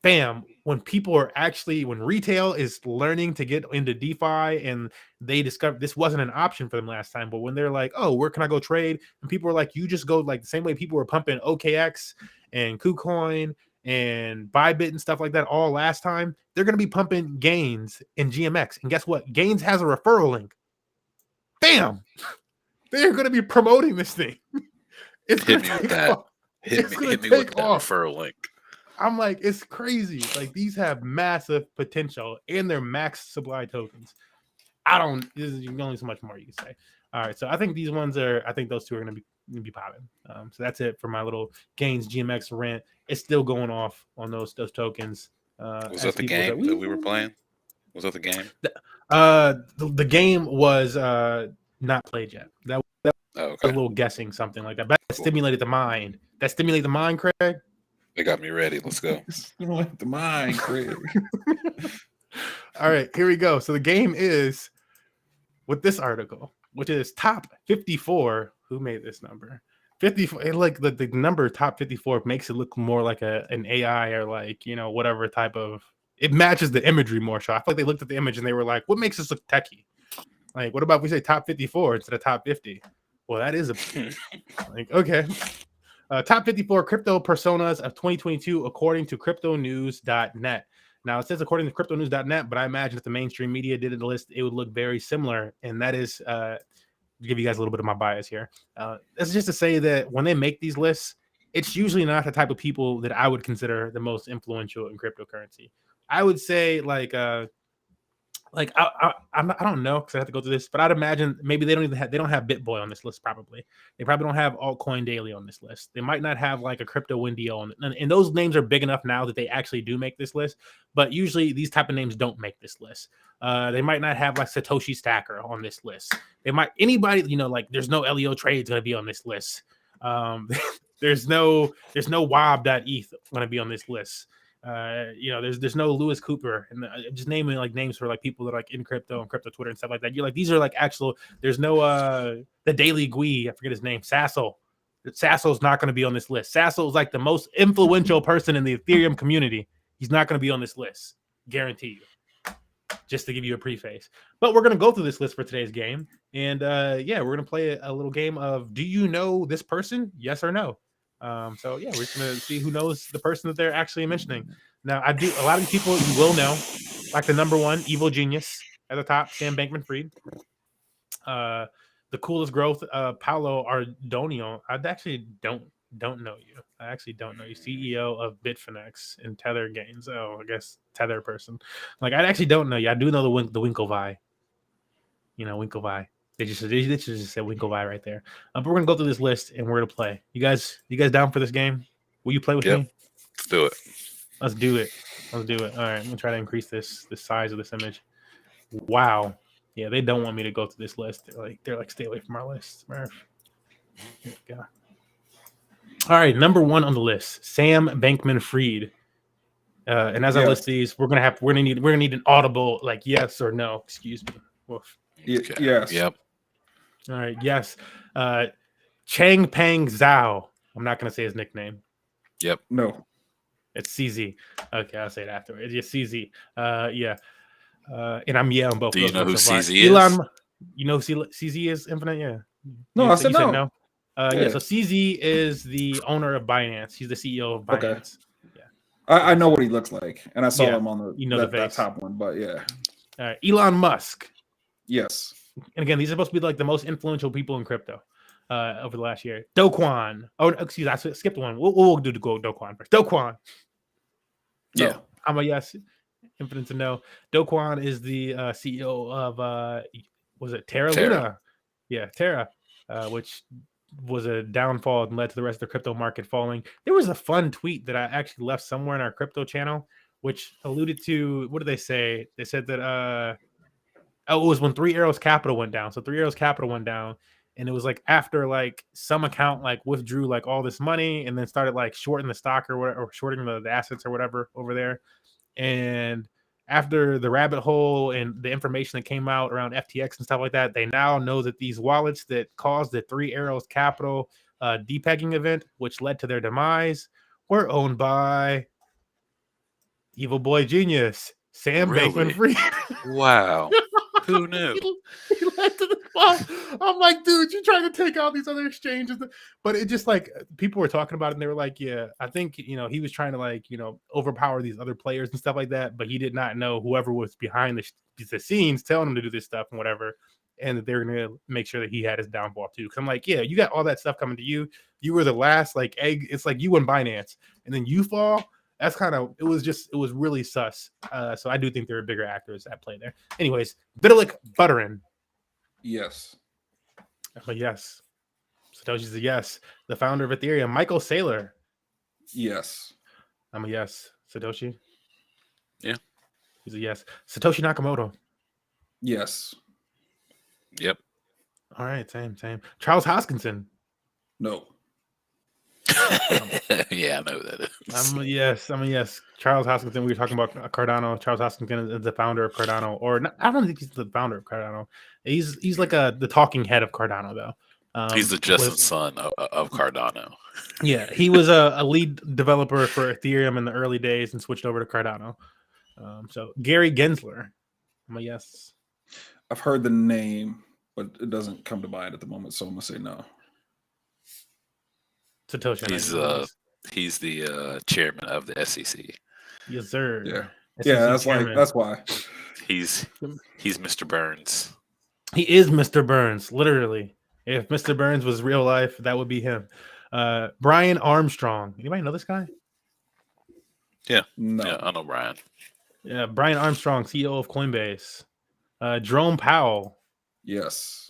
Bam, when retail is learning to get into DeFi and they discover this wasn't an option for them last time, but when they're like, oh, where can I go trade? And people are like, you just go, like the same way people were pumping OKX and KuCoin and Bybit and stuff like that all last time, they're going to be pumping Gains in GMX. And guess what? Gains has a referral link. Bam! They're going to be promoting this thing. It's Hit me with that. Hit me with that referral link. I'm like, it's crazy. Like, these have massive potential, and they're max supply tokens. There's only so much more you can say. All right, so I think these ones I think those two are going to be popping. So that's it for my little Gains GMX rant. It's still going off on those tokens. Was that the game that we were playing? Was that the game? The game was not played yet. That was a little guessing, something like that. But that stimulated the mind. That stimulated the mind, Craig? They got me ready. Let's go. Stimulate the mind, Craig. All right, here we go. So the game is with this article, which is top 54. Who made this number? 54. Like the number top 54 makes it look more like an AI or like, you know, whatever type of. It matches the imagery more. So I feel like they looked at the image and they were like, "What makes us look techie? Like, what about if we say top 54 instead of top 50?" Well, that is like, okay. Top 54 crypto personas of 2022, according to cryptonews.net. Now, it says according to cryptonews.net, but I imagine if the mainstream media did the list, it would look very similar. And that is, to give you guys a little bit of my bias here. That's just to say that when they make these lists, it's usually not the type of people that I would consider the most influential in cryptocurrency. I would say I don't know because I have to go through this, but I'd imagine maybe they don't have BitBoy on this list. Probably they don't have Altcoin Daily on this list. They might not have like a Crypto Wendy on, and those names are big enough now that they actually do make this list. But usually these type of names don't make this list. They might not have like Satoshi Stacker on this list. They might anybody, you know, like there's no LEO trades going to be on this list. There's no wob.eth going to be on this list. There's no Lewis Cooper, and just naming like names for like people that are like in crypto and crypto Twitter and stuff like that. You're like, these are like actual. There's no the Daily Gui, I forget his name, Sassel. Sassel's not going to be on this list. Sassel is like the most influential person in the Ethereum community. He's not going to be on this list, guarantee you. Just to give you a preface, but we're going to go through this list for today's game, and we're going to play a little game of do you know this person, yes or no. We're just going to see who knows the person that they're actually mentioning. Now, a lot of these people you will know, like the number one evil genius at the top, Sam Bankman-Fried. The coolest growth, Paolo Ardonio. I actually don't know you. I actually don't know you. CEO of Bitfinex and Tether Gains. Oh, I guess Tether person. Like, I actually don't know you. I do know the Winklevi. Winklevi. They just said Winklevi right there. But we're gonna go through this list and we're gonna play. You guys down for this game? Will you play with me? Let's do it. Let's do it. All right, I'm gonna try to increase this size of this image. Wow. Yeah, they don't want me to go through this list. They're like, stay away from our list, Smurf. Here we go. All right, number one on the list, Sam Bankman-Fried. And as I list these, we're gonna need an audible like yes or no. Excuse me. Woof. Okay. Yes. Yep. All right. Yes. Chang Peng Zhao. I'm not gonna say his nickname. Yep. No. It's CZ. Okay, I'll say it afterwards. Yeah, CZ. Yeah. And I'm on both. Do you know who CZ is? Elon, you know who CZ is? Infinite. Yeah. No, I said no. No. So CZ is the owner of Binance. He's the CEO of Binance. Okay. Yeah. I know what he looks like, and I saw him on the top one. But yeah. All right. Elon Musk. Yes. And again, these are supposed to be like the most influential people in crypto over the last year. Do Kwon. Oh, excuse me, I skipped one. We'll do Do Kwon first. Do Kwon. Yeah. I'm a yes. Infinite to no. Do Kwon is the CEO of was it Terra Luna? Yeah, Terra, which was a downfall and led to the rest of the crypto market falling. There was a fun tweet that I actually left somewhere in our crypto channel, which alluded to, what did they say? They said that it was when 3 Arrows Capital went down. So 3 Arrows Capital went down, and it was like after like some account like withdrew like all this money and then started like shorting the stock or whatever, or shorting the assets or whatever over there. And after the rabbit hole and the information that came out around FTX and stuff like that, they now know that these wallets that caused the 3 Arrows Capital depegging event, which led to their demise, were owned by evil boy genius Sam Bankman-Fried. Wow. Who knew? He led to the fall. I'm like, dude, you're trying to take out these other exchanges. But it just like people were talking about it and they were like, yeah, I think, he was trying to like, overpower these other players and stuff like that. But he did not know whoever was behind the scenes telling him to do this stuff and whatever. And that they're going to make sure that he had his downfall too. Because I'm like, yeah, you got all that stuff coming to you. You were the last like egg. It's like you and Binance and then you fall. That's it was really sus. So I do think there are bigger actors at play there. Anyways, Vitalik Buterin. Yes. I'm a yes. Satoshi's a yes. The founder of Ethereum, Michael Saylor. Yes. I'm a yes. Satoshi? Yeah. He's a yes. Satoshi Nakamoto. Yes. Yep. All right, same. Charles Hoskinson. No. Yeah, I know that is. I'm a yes. Charles Hoskinson. We were talking about Cardano. Charles Hoskinson is the founder of Cardano, or not, I don't think he's the founder of Cardano. He's like the talking head of Cardano, though. He's the Justin son of Cardano. Yeah, he was a lead developer for Ethereum in the early days and switched over to Cardano. So Gary Gensler. I'm a yes. I've heard the name, but it doesn't come to mind at the moment, so I'm gonna say no. Satoshi. He's the chairman of the SEC. Yes, sir. Yeah. SEC Yeah, that's why. He's Mr. Burns. He is Mr. Burns, literally. If Mr. Burns was real life, that would be him. Brian Armstrong. Anybody know this guy? Yeah. No. Yeah, I know Brian. Yeah, Brian Armstrong, CEO of Coinbase. Jerome Powell. Yes.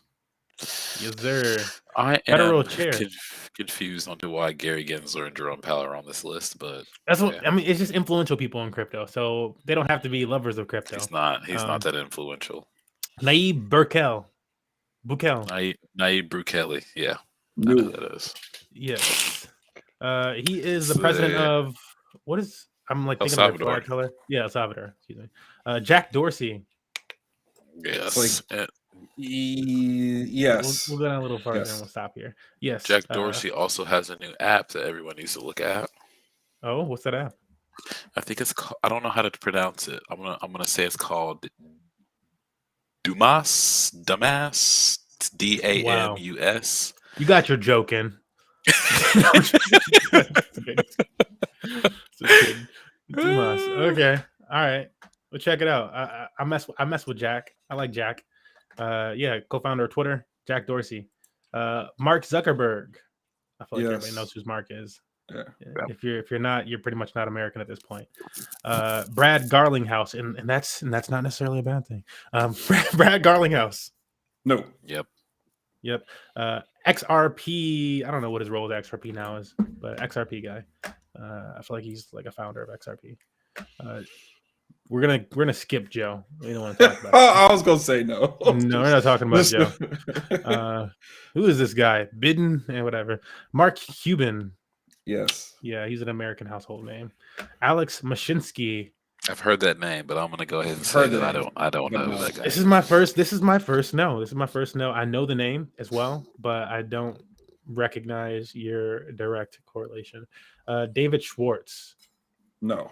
Yes, sir. I Federal am chair. confused on to why Gary Gensler and Jerome Powell are on this list, but that's what I mean. It's just influential people in crypto, so they don't have to be lovers of crypto. He's not that influential. Nayib Bukele. Nayib Bukele. Yeah, No. I know who that is. Yes. He is the president of what is I'm like El thinking of their Salvador. flag color. Yeah, El Salvador. Excuse me. Jack Dorsey. Yes. Yes. We'll go down a little farther and Yes. we'll stop here. Yes. Jack Dorsey also has a new app that everyone needs to look at. Oh, what's that app? I think it's called, I don't know how to pronounce it. I'm gonna say it's called Dumas. It's DAMUS. You got your joke in. Dumas. Okay. All right. We'll check it out. I mess with Jack. I like Jack. Yeah, co-founder of Twitter, Jack Dorsey. Mark Zuckerberg. I feel like everybody knows who Mark is. Yeah. If you're not, you're pretty much not American at this point. Brad Garlinghouse, and that's not necessarily a bad thing. Brad Garlinghouse. No. Yep. XRP. I don't know what his role as XRP now is, but XRP guy. I feel like he's like a founder of XRP. We're gonna skip Joe. We don't want to talk about. I was gonna say no. No, we're not talking about Joe. Who is this guy? Bidden and whatever. Mark Cuban. Yes. Yeah, he's an American household name. Alex Mashinsky. I've heard that name, but I'm gonna go ahead and say that I don't know that guy. This is my first no. I know the name as well, but I don't recognize your direct correlation. David Schwartz. No.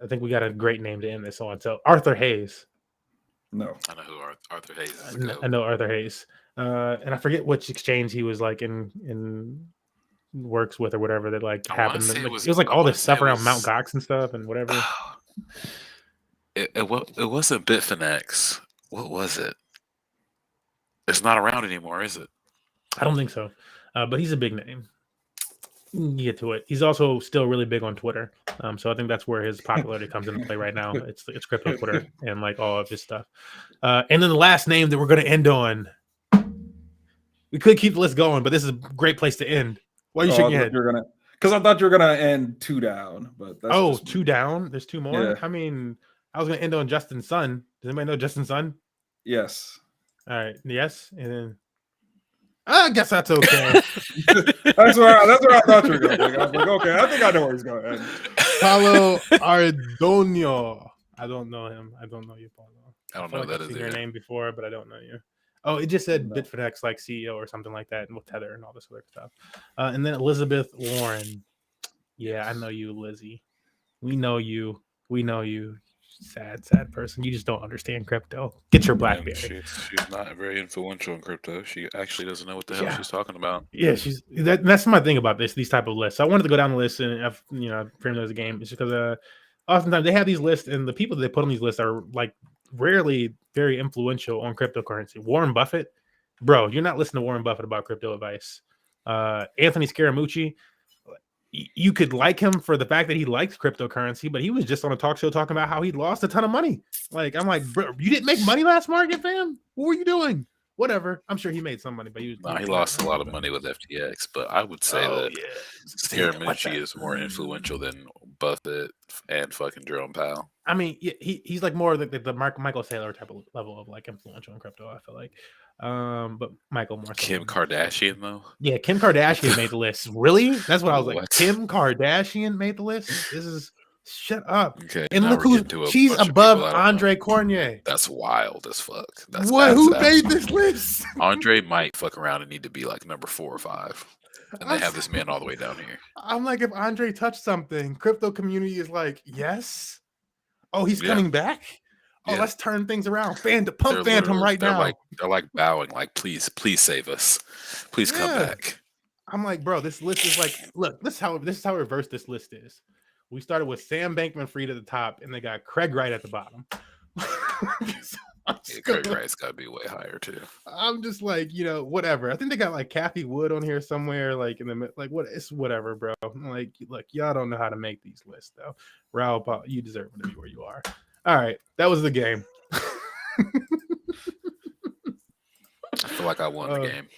I think we got a great name to end this on. So Arthur Hayes. No. I know who Arthur Hayes is. I know Arthur Hayes. And I forget which exchange he was like in works with or whatever that like happened. It was like all this stuff around Mt. Gox and stuff and whatever. It wasn't Bitfinex. What was it? It's not around anymore, is it? I don't think so. But he's a big name. You get to it. He's also still really big on Twitter. So I think that's where his popularity comes into play right now. It's crypto Twitter and like all of his stuff. And then the last name that we're going to end on. We could keep the list going, but this is a great place to end. Why are you shaking your head? Because I thought you were gonna end 2 down, but that's two down. There's 2 more. Yeah. I mean, I was gonna end on Justin Sun. Does anybody know Justin Sun? Yes. All right. Yes, and then I guess that's okay. That's where I thought you were going. I was like, okay, I think I know where he's going to end. Paulo Ardonio. I don't know him. I don't know you, Paulo. I don't know that I've is seen your name before, but I don't know you. Oh, it just said Bitfinex like CEO or something like that, and with Tether and all this other stuff. And then Elizabeth Warren. Yeah, I know you, Lizzie. We know you. Sad person. You just don't understand crypto. Get your BlackBerry. She's not very influential in crypto. She actually doesn't know what the hell she's talking about. Yeah, that's my thing about these type of lists. I wanted to go down the list and frame those a game. It's because oftentimes they have these lists, and the people that they put on these lists are like rarely very influential on cryptocurrency. Warren Buffett, bro, you're not listening to Warren Buffett about crypto advice. Anthony Scaramucci, you could like him for the fact that he likes cryptocurrency, but he was just on a talk show talking about how he lost a ton of money. Like, I'm like, bro, you didn't make money last market, fam? What were you doing? Whatever. I'm sure he made some money, but he lost a lot of money with FTX. But I would say Scaramucci is more influential than Buffett and fucking Jerome Powell. I mean, he's like more the Michael Saylor type of level of like influential in crypto, I feel like. But Michael more so. Kim Kardashian though? Yeah, Kim Kardashian made the list. Really? That's what I was like. Kim Kardashian made the list? This is shut up. Okay. And look she's above Andre Cormier. That's wild as fuck. Who made this list? Andre might fuck around and need to be like number 4 or 5. And they have this man all the way down here. I'm like, if Andre touched something, crypto community is like, yes. Oh, he's coming back. Oh, let's turn things around. Pump Phantom right now. They're like bowing, like, please save us. Please come back. I'm like, bro, this list is like, look, this is how reverse this list is. We started with Sam Bankman-Fried at the top, and they got Craig Wright at the bottom. Craig Wright's got to be way higher too. I'm just like, whatever. I think they got like Kathy Wood on here somewhere, like in the like what? It's whatever, bro. I'm like, look, y'all don't know how to make these lists, though. Raul, you deserve to be where you are. All right, that was the game. I feel like I won the game.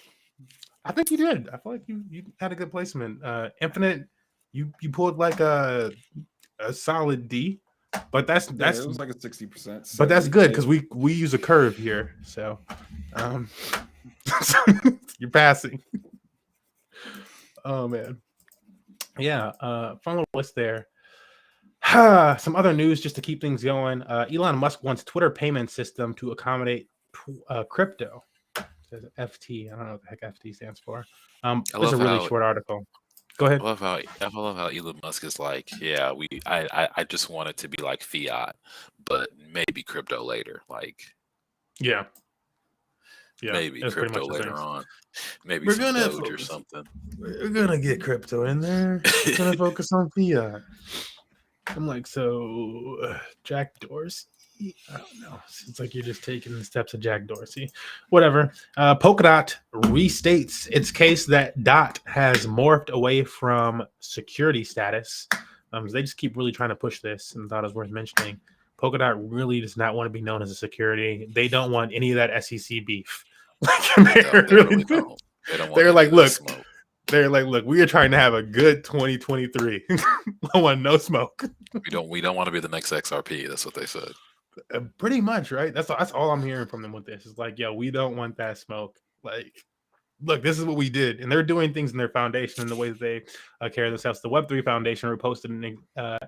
I think you did. I feel like you had a good placement. Infinite, you pulled like a solid D, but that's it was like a 60%. But that's good because we use a curve here, so you're passing. Oh man, yeah. Final list there. Some other news just to keep things going. Elon Musk wants Twitter payment system to accommodate crypto. It says FT. I don't know what the heck FT stands for. I It's a love really how short article. Go ahead. I love how Elon Musk is like, yeah, I just want it to be like fiat, but maybe crypto later. Like Yeah, maybe that's pretty crypto much the later thing. on. Maybe We're some gonna Doge or focus. something. We're gonna get crypto in there. We're gonna focus on fiat. I'm like, so Jack Dorsey. I don't know. It's like you're just taking the steps of Jack Dorsey. Whatever. Polkadot restates its case that Dot has morphed away from security status. They just keep really trying to push this, and thought it was worth mentioning. Polkadot really does not want to be known as a security. They don't want any of that SEC beef. They really don't. They don't want They're any like, of that look, smoke. they're like, look, we are trying to have a good 2023. I want no smoke. We don't want to be the next XRP. That's what they said. Pretty much, right? That's all I'm hearing from them with this. It's like, yo, we don't want that smoke. Like, look, this is what we did, and they're doing things in their foundation and the way that they carry themselves. The Web3 Foundation reposted an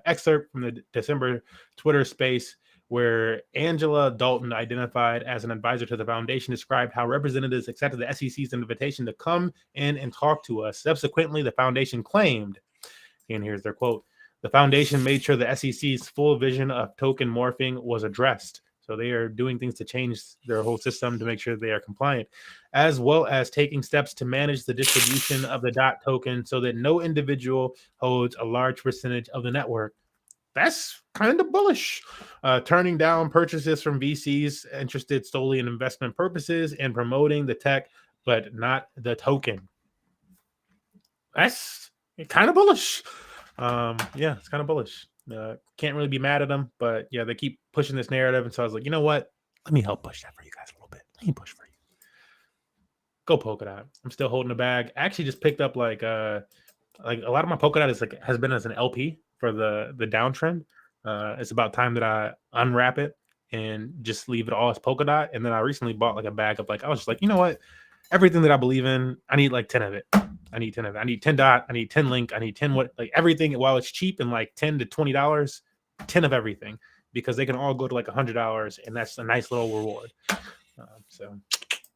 excerpt from the December Twitter space where Angela Dalton, identified as an advisor to the foundation, described how representatives accepted the SEC's invitation to come in and talk to us. Subsequently, the foundation claimed, and here's their quote, the foundation made sure the SEC's full vision of token morphing was addressed. So they are doing things to change their whole system to make sure they are compliant, as well as taking steps to manage the distribution of the DOT token so that no individual holds a large percentage of the network. That's kind of bullish. Turning down purchases from VCs interested solely in investment purposes and promoting the tech, but not the token. That's kind of bullish. Yeah, it's kind of bullish. Can't really be mad at them, but yeah, they keep pushing this narrative. And so I was like, you know what? Let me help push that for you guys a little bit. Let me push for you. Go Polkadot. I'm still holding the bag. I actually just picked up like a lot of my Polkadot is like has been as an LP for the downtrend. It's about time that I unwrap it and just leave it all as Polkadot. And then I recently bought like a bag of like, I was just like, you know what? Everything that I believe in, I need like 10 of it. I need 10 of it. I need 10 dot. I need 10 link. I need 10 what, like everything. While it's cheap and like $10 to $20, 10 of everything, because they can all go to like $100, and that's a nice little reward. So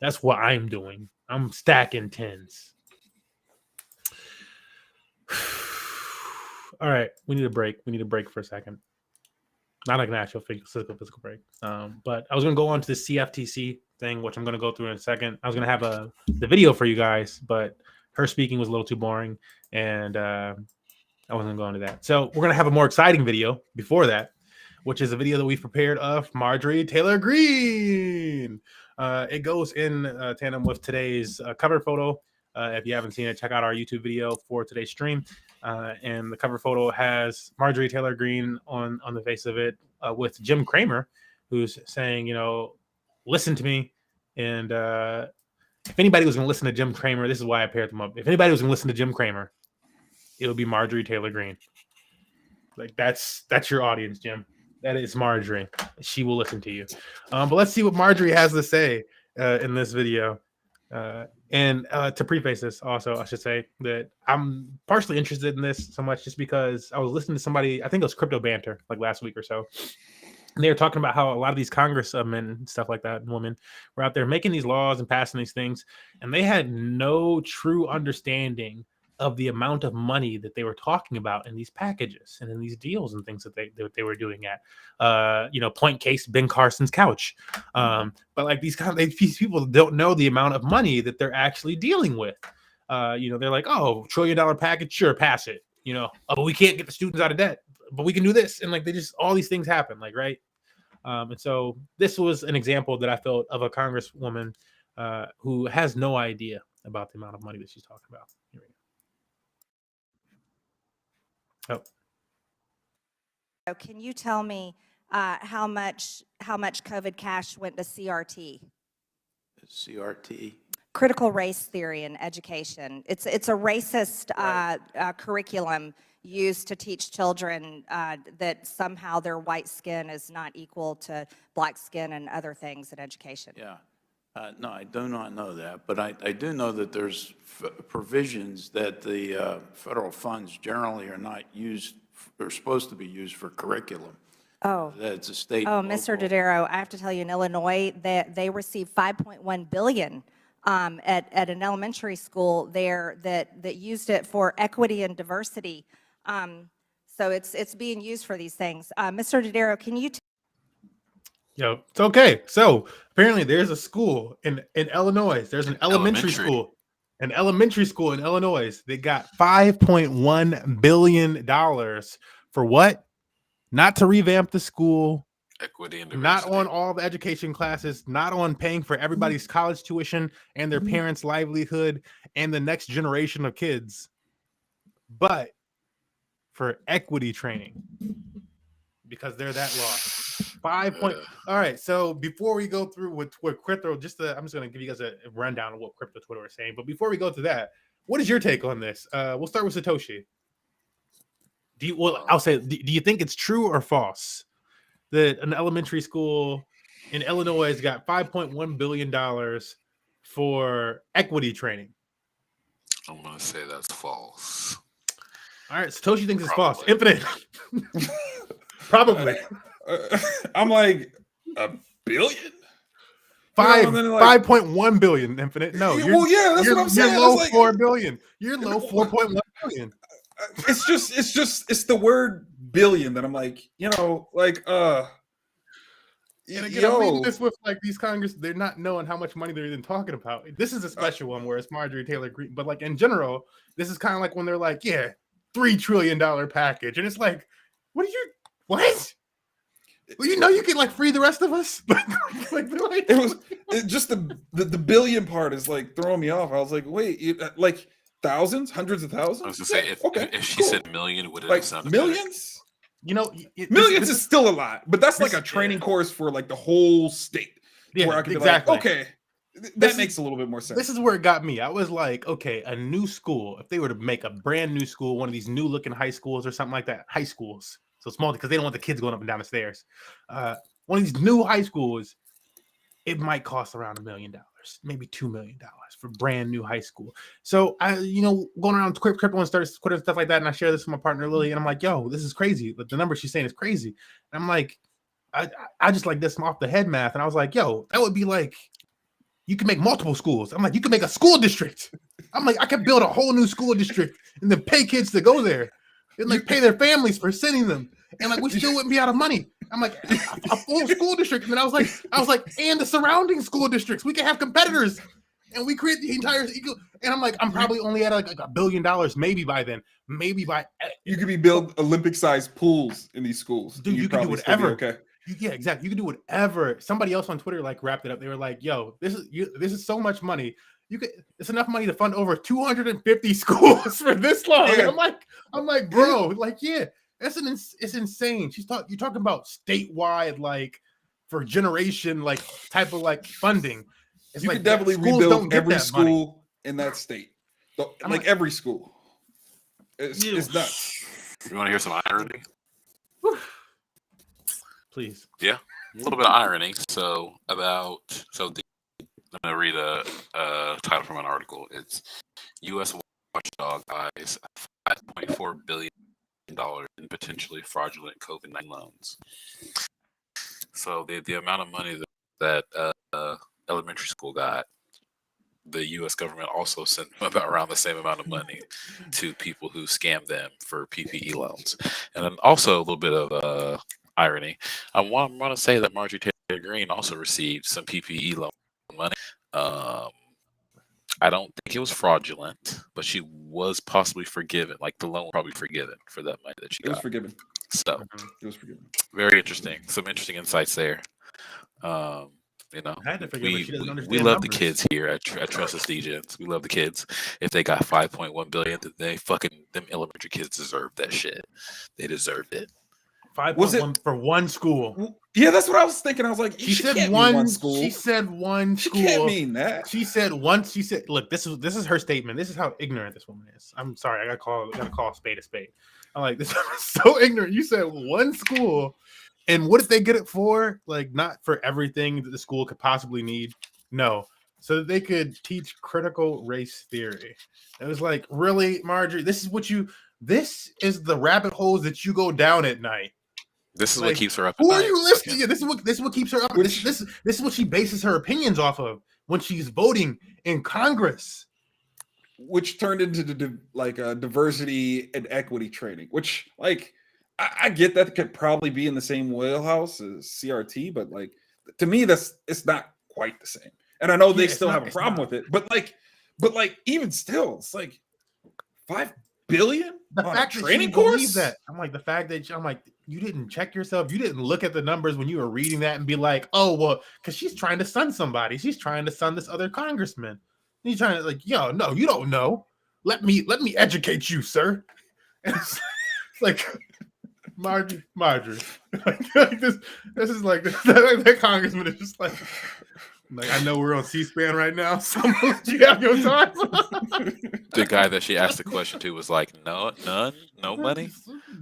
that's what I'm doing. I'm stacking 10s. All right, we need a break. We need a break for a second. Not like an actual physical break. But I was going to go on to the CFTC thing, which I'm going to go through in a second. I was going to have the video for you guys, but her speaking was a little too boring, and I wasn't going to that. So we're going to have a more exciting video before that, which is a video that we've prepared of Marjorie Taylor Greene. It goes in tandem with today's cover photo. If you haven't seen it, check out our YouTube video for today's stream. And the cover photo has Marjorie Taylor Greene on the face of it with Jim Cramer, who's saying, you know, listen to me. And if anybody was going to listen to Jim Cramer, this is why I paired them up. If anybody was going to listen to Jim Cramer, it would be Marjorie Taylor Greene. Like that's your audience, Jim. That is Marjorie. She will listen to you. But let's see what Marjorie has to say in this video. And to preface this, also, I should say that I'm partially interested in this so much just because I was listening to somebody, I think it was Crypto Banter, like last week or so. And they were talking about how a lot of these congressmen and stuff like that, and women, were out there making these laws and passing these things, and they had no true understanding of the amount of money that they were talking about in these packages and in these deals and things that they were doing at, point case, Ben Carson's couch. But like these people don't know the amount of money that they're actually dealing with. They're like, oh, $1 trillion package, sure, pass it. Oh, we can't get the students out of debt, but we can do this. And like, they just, all these things happen, like, right. And so this was an example that I felt of a congresswoman who has no idea about the amount of money that she's talking about. Here we go. So can you tell me how much COVID cash went to CRT? CRT? Critical race theory in education. It's a racist curriculum used to teach children that somehow their white skin is not equal to black skin and other things in education. Yeah. No, I do not know that, but I do know that there's provisions that the federal funds generally are not used are supposed to be used for curriculum. Oh. That's a state. Oh, and Mr. local. Dodaro, I have to tell you, in Illinois, that they received $5.1 billion at an elementary school there that used it for equity and diversity. So it's being used for these things. Mr. Dodaro, can you? Yo, it's okay. So apparently, there's a school in Illinois. There's an elementary school in Illinois. They got $5.1 billion for what? Not to revamp the school. Equity and Not diversity. on all the education classes, not on paying for everybody's college tuition and their parents' livelihood and the next generation of kids, but for equity training because they're that lost. 5 point. All right. So before we go through what crypto, I'm just going to give you guys a rundown of what crypto Twitter is saying. But before we go to that, what is your take on this? We'll start with Satoshi. I'll say, do you think it's true or false that an elementary school in Illinois has got $5.1 billion for equity training? I'm going to say that's false. All right, Satoshi thinks it's false. Probably. Infinite. Probably. I'm like, $1 billion? 5.1 billion, Infinite. No, that's what I'm saying. You're low like, 4 billion. You're low 4.1 billion. It's the word billion that I'm like, And again, I'm reading this with like these Congress, they're not knowing how much money they're even talking about. This is a special one where it's Marjorie Taylor Greene, but like in general, this is kind of like when they're like, yeah, $3 trillion package, and it's like, what? Well, you can like free the rest of us. it just the billion part is like throwing me off. I was like, wait, like thousands, hundreds of thousands? I was going to say, if she said million, would it like have sounded millions? Millions is still a lot, but that's like a training course for like the whole state. Yeah, where I could exactly. be like, okay, that makes a little bit more sense. This is where it got me. I was like, okay, a new school. If they were to make a brand new school, one of these new looking high schools or something like that, high schools, so small because they don't want the kids going up and down the stairs. One of these new high schools, it might cost around $1 million, maybe $2 million for brand new high school. So I, going around crypto and Twitter and stuff like that, and I share this with my partner Lily, and I'm like, yo, this is crazy. But the number she's saying is crazy. And I'm like, I just like this off the head math, and I was like, yo, that would be like, you can make multiple schools. I'm like, you can make a school district. I'm like, I could build a whole new school district and then pay kids to go there and like pay their families for sending them. And like, we still wouldn't be out of money. I'm like, a full school district. And then I was like, and the surrounding school districts, we can have competitors and we create the entire eco. And I'm like, I'm probably only at like $1 billion, maybe by then, you could be build Olympic sized pools in these schools. Dude, you can do whatever. Okay. Yeah, exactly. You can do whatever. Somebody else on Twitter like wrapped it up. They were like, "Yo, this is so much money. It's enough money to fund over 250 schools for this long." Yeah. I'm like, bro, like, yeah, it's insane. You're talking about statewide, like for generation, like type of like funding. It's you like could definitely rebuild every school in that state. Like every school. It's nuts. You want to hear some irony? Please. Yeah, a little bit of irony. I'm going to read a title from an article. It's U.S. watchdog eyes $5.4 billion in potentially fraudulent COVID-19 loans. So the amount of money that elementary school got, the U.S. government also sent about around the same amount of money to people who scammed them for PPE loans. And then also a little bit of irony. I want to say that Marjorie Taylor Greene also received some PPE loan money. I don't think it was fraudulent, but she was possibly forgiven. Like the loan was probably forgiven for that money that she got. It was forgiven. So it was forgiven. Very interesting. Some interesting insights there. I had to forgive her. She doesn't understand we love numbers. the kids here at Trustless Degens. We love the kids. If they got $5.1 billion, them elementary kids deserve that shit. They deserved it. 5.1 for one school. Yeah, that's what I was thinking. I was like, she said one school. She said one school. She can't mean that. She said once. She said, "Look, this is her statement. This is how ignorant this woman is. I'm sorry. I gotta call a spade a spade. I'm like, this is so ignorant. You said one school, and what did they get it for? Like, not for everything that the school could possibly need. No, so that they could teach critical race theory. It was like, really, Marjorie? This is what you This is the rabbit holes that you go down at night. This is Like, what keeps her up. Who at are night. you listening to? This is what keeps her up. This is what she bases her opinions off of when she's voting in Congress. Which turned into diversity and equity training, which like I get that could probably be in the same wheelhouse as CRT, but like to me it's not quite the same. And I know they still have a problem with it, but like even still, it's like $5 billion The on fact a that training she course. believes that, I'm like, the fact that I'm like, you didn't check yourself, you didn't look at the numbers when you were reading that and be like, oh well, because she's trying to sun somebody, she's trying to sun this other congressman. He's trying to like, yo, no, you don't know. Let me educate you, sir. And it's like, Marjorie. like this is like that congressman is just like I know we're on C-SPAN right now, so I'm gonna let you have your time. The guy that she asked the question to was like, no money.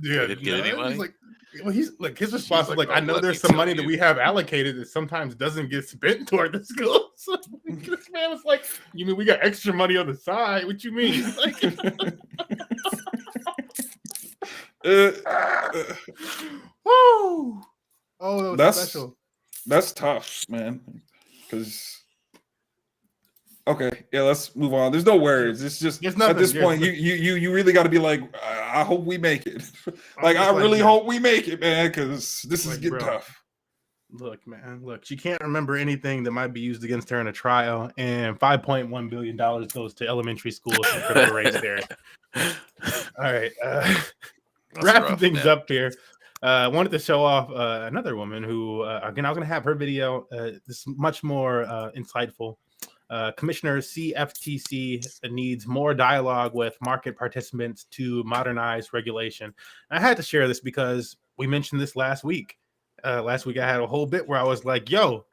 Yeah, Didn't get any money? He's like, well, he's like his response was like, like, I "Oh, know let there's me some tell money that you." we have allocated that sometimes doesn't get spent toward the school. So this man was like, you mean we got extra money on the side? What you mean? Like, woo! Oh, that was That's special. That's tough, man. Because okay, yeah, let's move on. There's no words. It's just There's at nothing. this There's point, nothing. you really got to be like, I hope we make it. Like, just I like, really yeah. hope we make it, man, because this is Like, getting bro. tough. Look, man, look, she can't remember anything that might be used against her in a trial, and $5.1 billion goes to elementary schools for critical race theory. All right, wrapping rough, things man. up here. Wanted to show off another woman who, again, I was going to have her video. This is much more insightful. Commissioner CFTC needs more dialogue with market participants to modernize regulation. I had to share this because we mentioned this last week. Last week I had a whole bit where I was like, yo,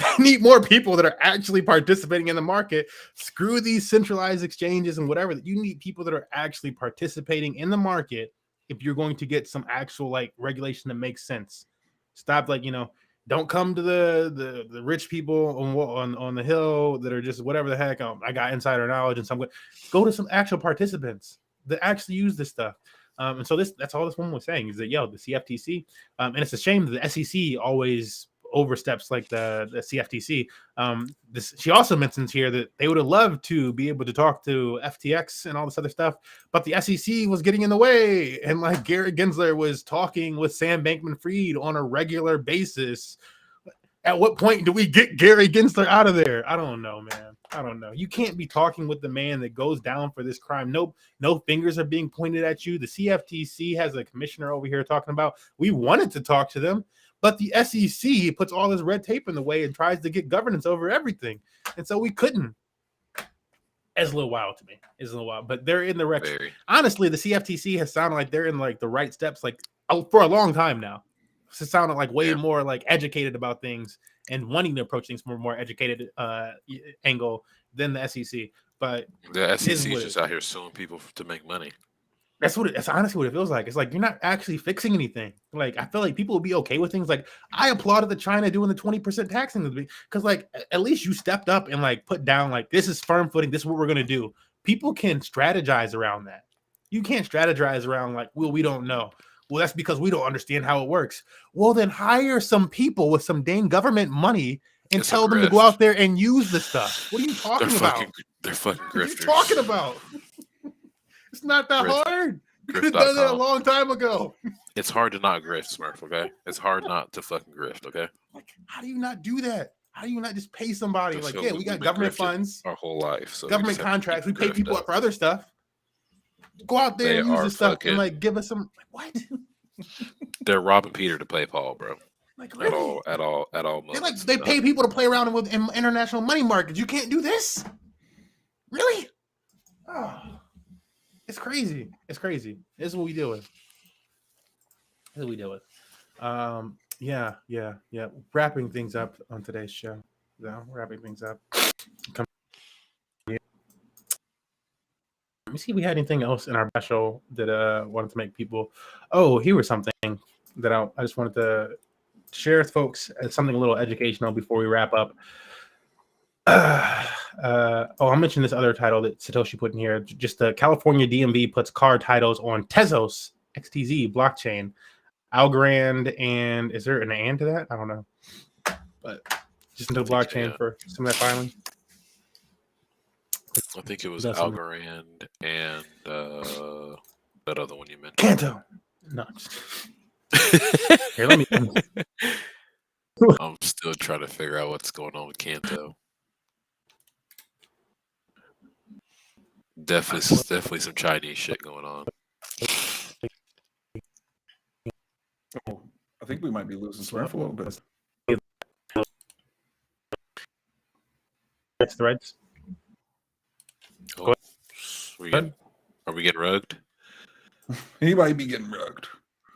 I need more people that are actually participating in the market. Screw these centralized exchanges and whatever. You need people that are actually participating in the market if you're going to get some actual like regulation that makes sense. Stop like, don't come to the rich people on the hill that are just whatever the heck. I got insider knowledge and so I'm going to go to some actual participants that actually use this stuff. And so that's all this woman was saying is that, yo, the CFTC, and it's a shame that the SEC always oversteps like the CFTC. She also mentions here that they would have loved to be able to talk to FTX and all this other stuff, but the SEC was getting in the way. And like Gary Gensler was talking with Sam Bankman-Fried on a regular basis. At what point do we get Gary Gensler out of there? I don't know, man. I don't know. You can't be talking with the man that goes down for this crime. No fingers are being pointed at you. The CFTC has a commissioner over here talking about we wanted to talk to them, but the SEC puts all this red tape in the way and tries to get governance over everything. And so we couldn't. It's a little wild to me. It's a little wild, but they're in the wreck. Honestly, the CFTC has sounded like they're in like the right steps, like for a long time now. It sounded like way more like educated about things and wanting to approach things from a more educated angle than the SEC. But the SEC is just out here suing people to make money. That's honestly what it feels like. It's like you're not actually fixing anything. Like I feel like people will be okay with things. Like I applauded the China doing the 20% taxing because like at least you stepped up and like put down like this is firm footing. This is what we're gonna do. People can strategize around that. You can't strategize around like, well, we don't know. Well, that's because we don't understand how it works. Well, then hire some people with some dang government money and tell them to go out there and use the stuff. What are you talking about? They're fucking grifters. What are you talking about? It's not that hard. You could have done it a long time ago. It's hard to not grift, Smurf, okay? It's hard not to fucking grift, okay? Like, how do you not do that? How do you not just pay somebody? So like, yeah, we got government funds. Our whole life. So government contracts. We pay people up for other stuff. Go out there and use this stuff and like give us some what? They're robbing Peter to play Paul, bro. Like really? At all. They pay people to play around with international money markets. You can't do this, really? Oh, it's crazy. It's crazy. This is what we deal with. Yeah. Wrapping things up on today's show. Wrapping things up. Let me see if we had anything else in our special that wanted to make people. Oh, here was something that I just wanted to share with folks as something a little educational before we wrap up. I'll mention this other title that Satoshi put in here. Just the California DMV puts car titles on Tezos XTZ blockchain. Algorand, and is there an and to that? I don't know. But just into the blockchain for some of that filing. I think it was Algorand and that other one you mentioned. Canto. No. Here, let me. I'm still trying to figure out what's going on with Canto. Definitely some Chinese shit going on. Oh, I think we might be losing Smurf a little bit. Threads. Oh, are we getting rugged? He might be getting rugged.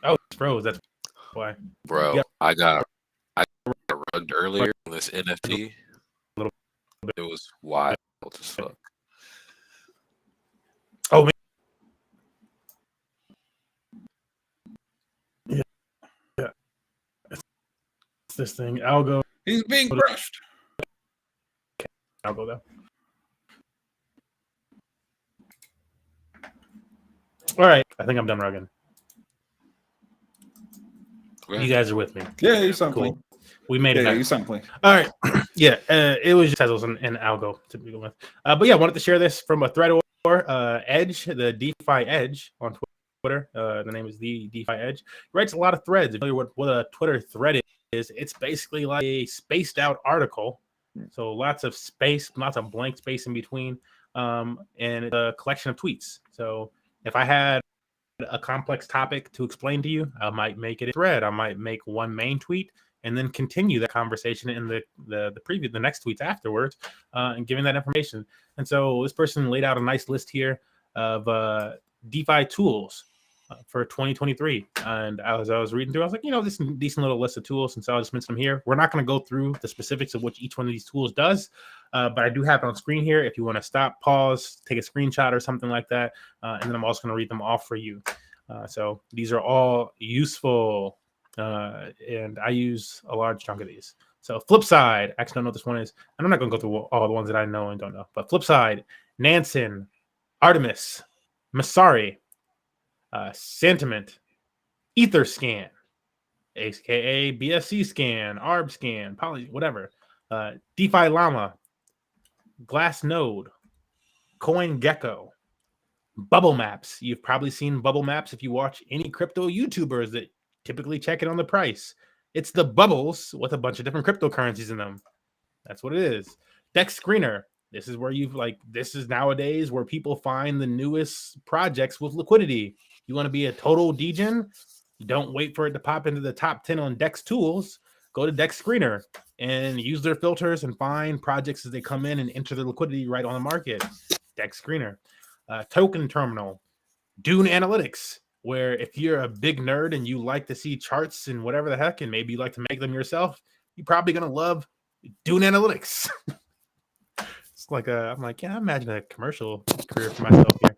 Oh, it's froze. That's why. Bro, Yep. I got rugged earlier on this NFT. It was wild as fuck. Oh, man. Yeah. It's this thing. Algo. He's being crushed. Algo, though. All right. I think I'm done rugging. Okay. You guys are with me. Yeah, you sound Cool. clean. We made it Yeah, back. you sound clean. All right. Yeah, it was just Tezos and Algo to begin with. But yeah, I wanted to share this from a thread or Edge, the DeFi Edge on Twitter. The name is the DeFi Edge. He writes a lot of threads. If you know what a Twitter thread is, it's basically like a spaced out article. So lots of space, lots of blank space in between, and it's a collection of tweets. So if I had a complex topic to explain to you, I might make it a thread. I might make one main tweet and then continue that conversation in the next tweets afterwards, and giving that information. And so this person laid out a nice list here of DeFi tools for 2023. And as I was reading through, I was like, this is a decent little list of tools. And so I'll just mention them here. We're not going to go through the specifics of what each one of these tools does, but I do have it on screen here. If you want to stop, pause, take a screenshot or something like that. And then I'm also going to read them off for you. So these are all useful, and I use a large chunk of these. So Flipside, I actually don't know what this one is. And I'm not going to go through all the ones that I know and don't know. But Flipside, Nansen, Artemis, Masari, Sentiment, Etherscan, aka BSC Scan, ARB Scan, Poly, whatever. DeFi Llama, Glassnode, CoinGecko, Bubble Maps. You've probably seen Bubble Maps if you watch any crypto YouTubers that typically check it on the price. It's the bubbles with a bunch of different cryptocurrencies in them. That's what it is. Dex Screener. This is where this is nowadays where people find the newest projects with liquidity. You want to be a total degen? Don't wait for it to pop into the top 10 on Dex tools. Go to Dex Screener and use their filters and find projects as they come in and enter the liquidity right on the market. Dex Screener. Token Terminal. Dune Analytics, where if you're a big nerd and you like to see charts and whatever the heck, and maybe you like to make them yourself, you're probably going to love Dune Analytics. It's like I'm like, yeah, I imagine a commercial career for myself here.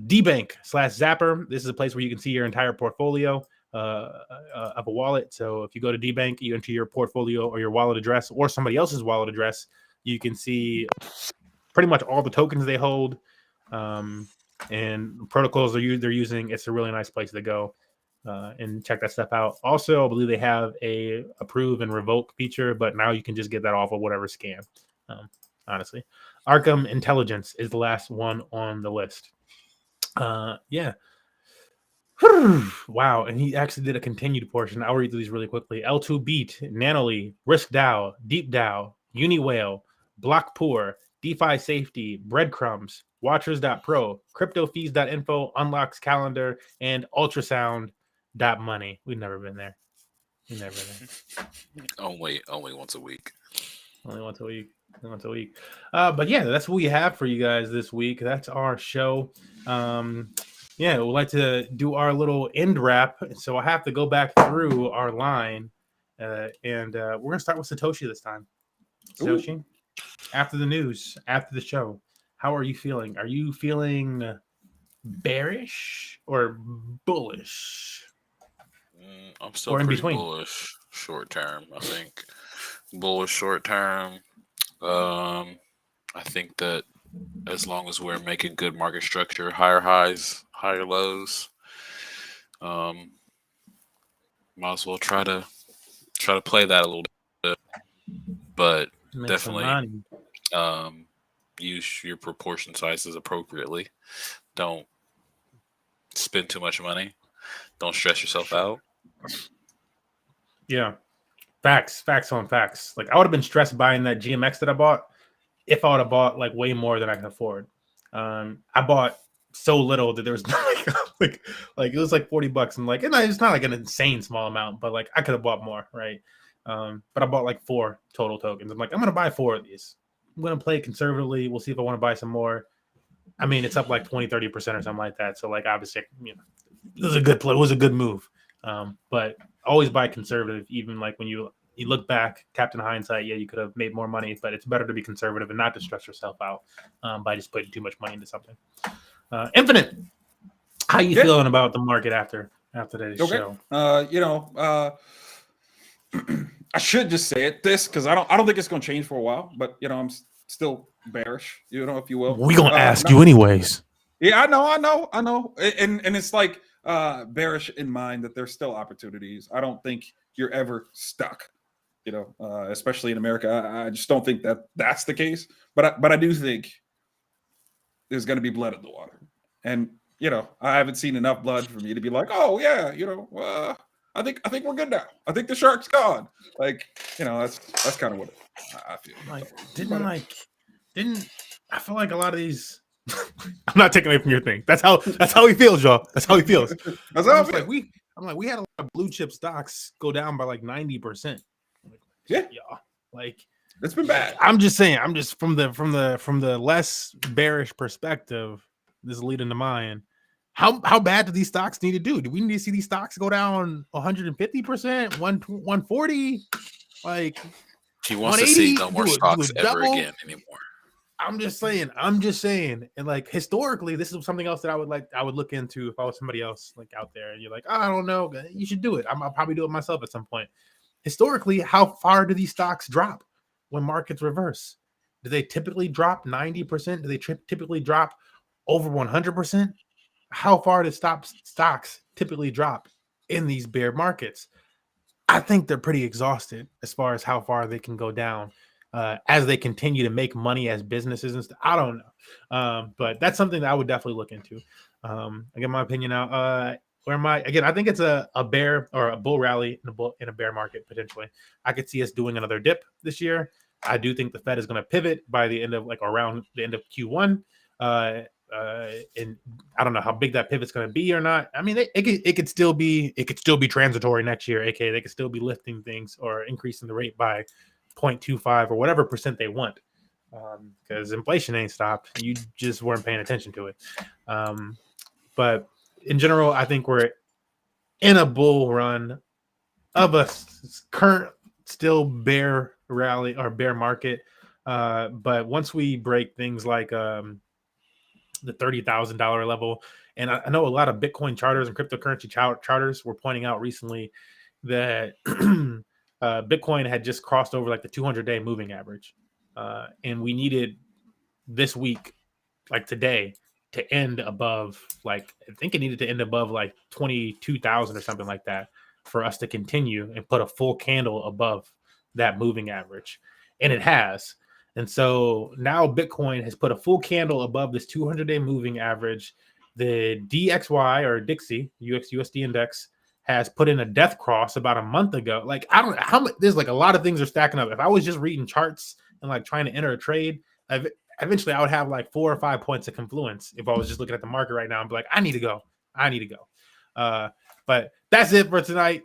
DBank/Zapper. This is a place where you can see your entire portfolio of a wallet. So if you go to DBank, you enter your portfolio or your wallet address or somebody else's wallet address, you can see pretty much all the tokens they hold, and protocols they're using. It's a really nice place to go and check that stuff out. Also, I believe they have a approve and revoke feature, but now you can just get that off of whatever scan. Honestly, Arkham Intelligence is the last one on the list. Yeah. Wow. And he actually did a continued portion. I'll read through these really quickly. L2 Beat, Nanoly, Risk DAO, Deep DAO, UniWhale, Blockpoor, DeFi Safety, Breadcrumbs, Watchers.pro, CryptoFees.info, Unlocks Calendar, and Ultrasound.money. We've never been there. Only once a week. Only once a week. But yeah, that's what we have for you guys this week. That's our show. Yeah, we'd like to do our little end wrap. So I have to go back through our line, and we're going to start with Satoshi this time. Satoshi, after the news, after the show, how are you feeling? Are you feeling bearish or bullish? I'm still Or in pretty between? bullish short term, I think. Bullish short term. I think that as long as we're making good market structure, higher highs, higher lows, might as well try to play that a little bit. But Make some definitely money. use your proportion sizes appropriately. Don't spend too much money. Don't stress yourself out. Yeah. Facts on facts. Like I would have been stressed buying that GMX that I bought if I would have bought like way more than I can afford. I bought so little that there was like it was like $40. I'm like, and it's not like an insane small amount, but like I could have bought more, right? But I bought like 4 total tokens. I'm like, I'm gonna buy 4 of these. I'm gonna play it conservatively. We'll see if I want to buy some more. I mean, it's up like 20-30% or something like that. So like obviously, it was a good play. It was a good move. But always buy conservative, even like when you look back, Captain Hindsight, yeah, you could have made more money, but it's better to be conservative and not to stress yourself out by just putting too much money into something. Infinite, how you feeling about the market after today's show? I should just say this because I don't think it's going to change for a while, but I'm still bearish, if you will. We're gonna ask you anyways. Yeah, I know, and it's like bearish in mind that there's still opportunities. I don't think you're ever stuck, especially in America. I just don't think that that's the case. But I do think there's going to be blood in the water, and I haven't seen enough blood for me to be like, oh yeah, I think we're good now. I think the shark's gone. Like, that's kind of what I feel. Didn't I feel like a lot of these? I'm not taking away from your thing. That's how he feels, y'all. That's how he feels. That's how I feel. We had a lot of blue chip stocks go down by like 90%. Yeah, like it's been bad. I'm just saying. I'm just from the less bearish perspective. This is leading to mine. How bad do these stocks need to do? Do we need to see these stocks go down 150%, 140? Like he wants to see no more stocks ever again anymore. I'm just saying, and like historically, this is something else that I would look into if I was somebody else like out there, and you're like, oh, I don't know, you should do it. I'll probably do it myself at some point. Historically, how far do these stocks drop when markets reverse? Do they typically drop 90%? Do they typically drop over 100%? How far do stocks typically drop in these bear markets? I think they're pretty exhausted as far as how far they can go down as they continue to make money as businesses and stuff. I don't know. But that's something that I would definitely look into. I get my opinion out. Where am I? Again, I think it's a bear or a bull rally in a bear market, potentially. I could see us doing another dip this year. I do think the Fed is going to pivot by the end of around the end of Q1. And I don't know how big that pivot's going to be or not. I mean, it could still be transitory next year. AKA, they could still be lifting things or increasing the rate by 0.25 or whatever percent they want, because inflation ain't stopped. You just weren't paying attention to it. But in general, I think we're in a bull run of a current still bear rally or bear market. But once we break things like the $30,000 level, and I know a lot of Bitcoin charters and cryptocurrency charters were pointing out recently that Bitcoin had just crossed over like the 200-day moving average, and we needed this week, like today, to end above I think it needed to end above like 22,000 or something like that for us to continue and put a full candle above that moving average, and it has. And so now Bitcoin has put a full candle above this 200-day moving average. The DXY or Dixie USD index has put in a death cross about a month ago. Like, I don't know how much. There's like a lot of things are stacking up. If I was just reading charts and like trying to enter a trade, eventually I would have like 4 or 5 points of confluence if I was just looking at the market right now and be like, I need to go. But that's it for tonight.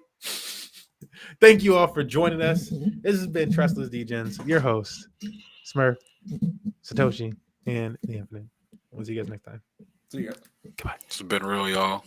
Thank you all for joining us. This has been Trustless Degens, your host, Smurf, Satoshi, and the Infinite. We'll see you guys next time. See you guys. Goodbye. It's been real, y'all.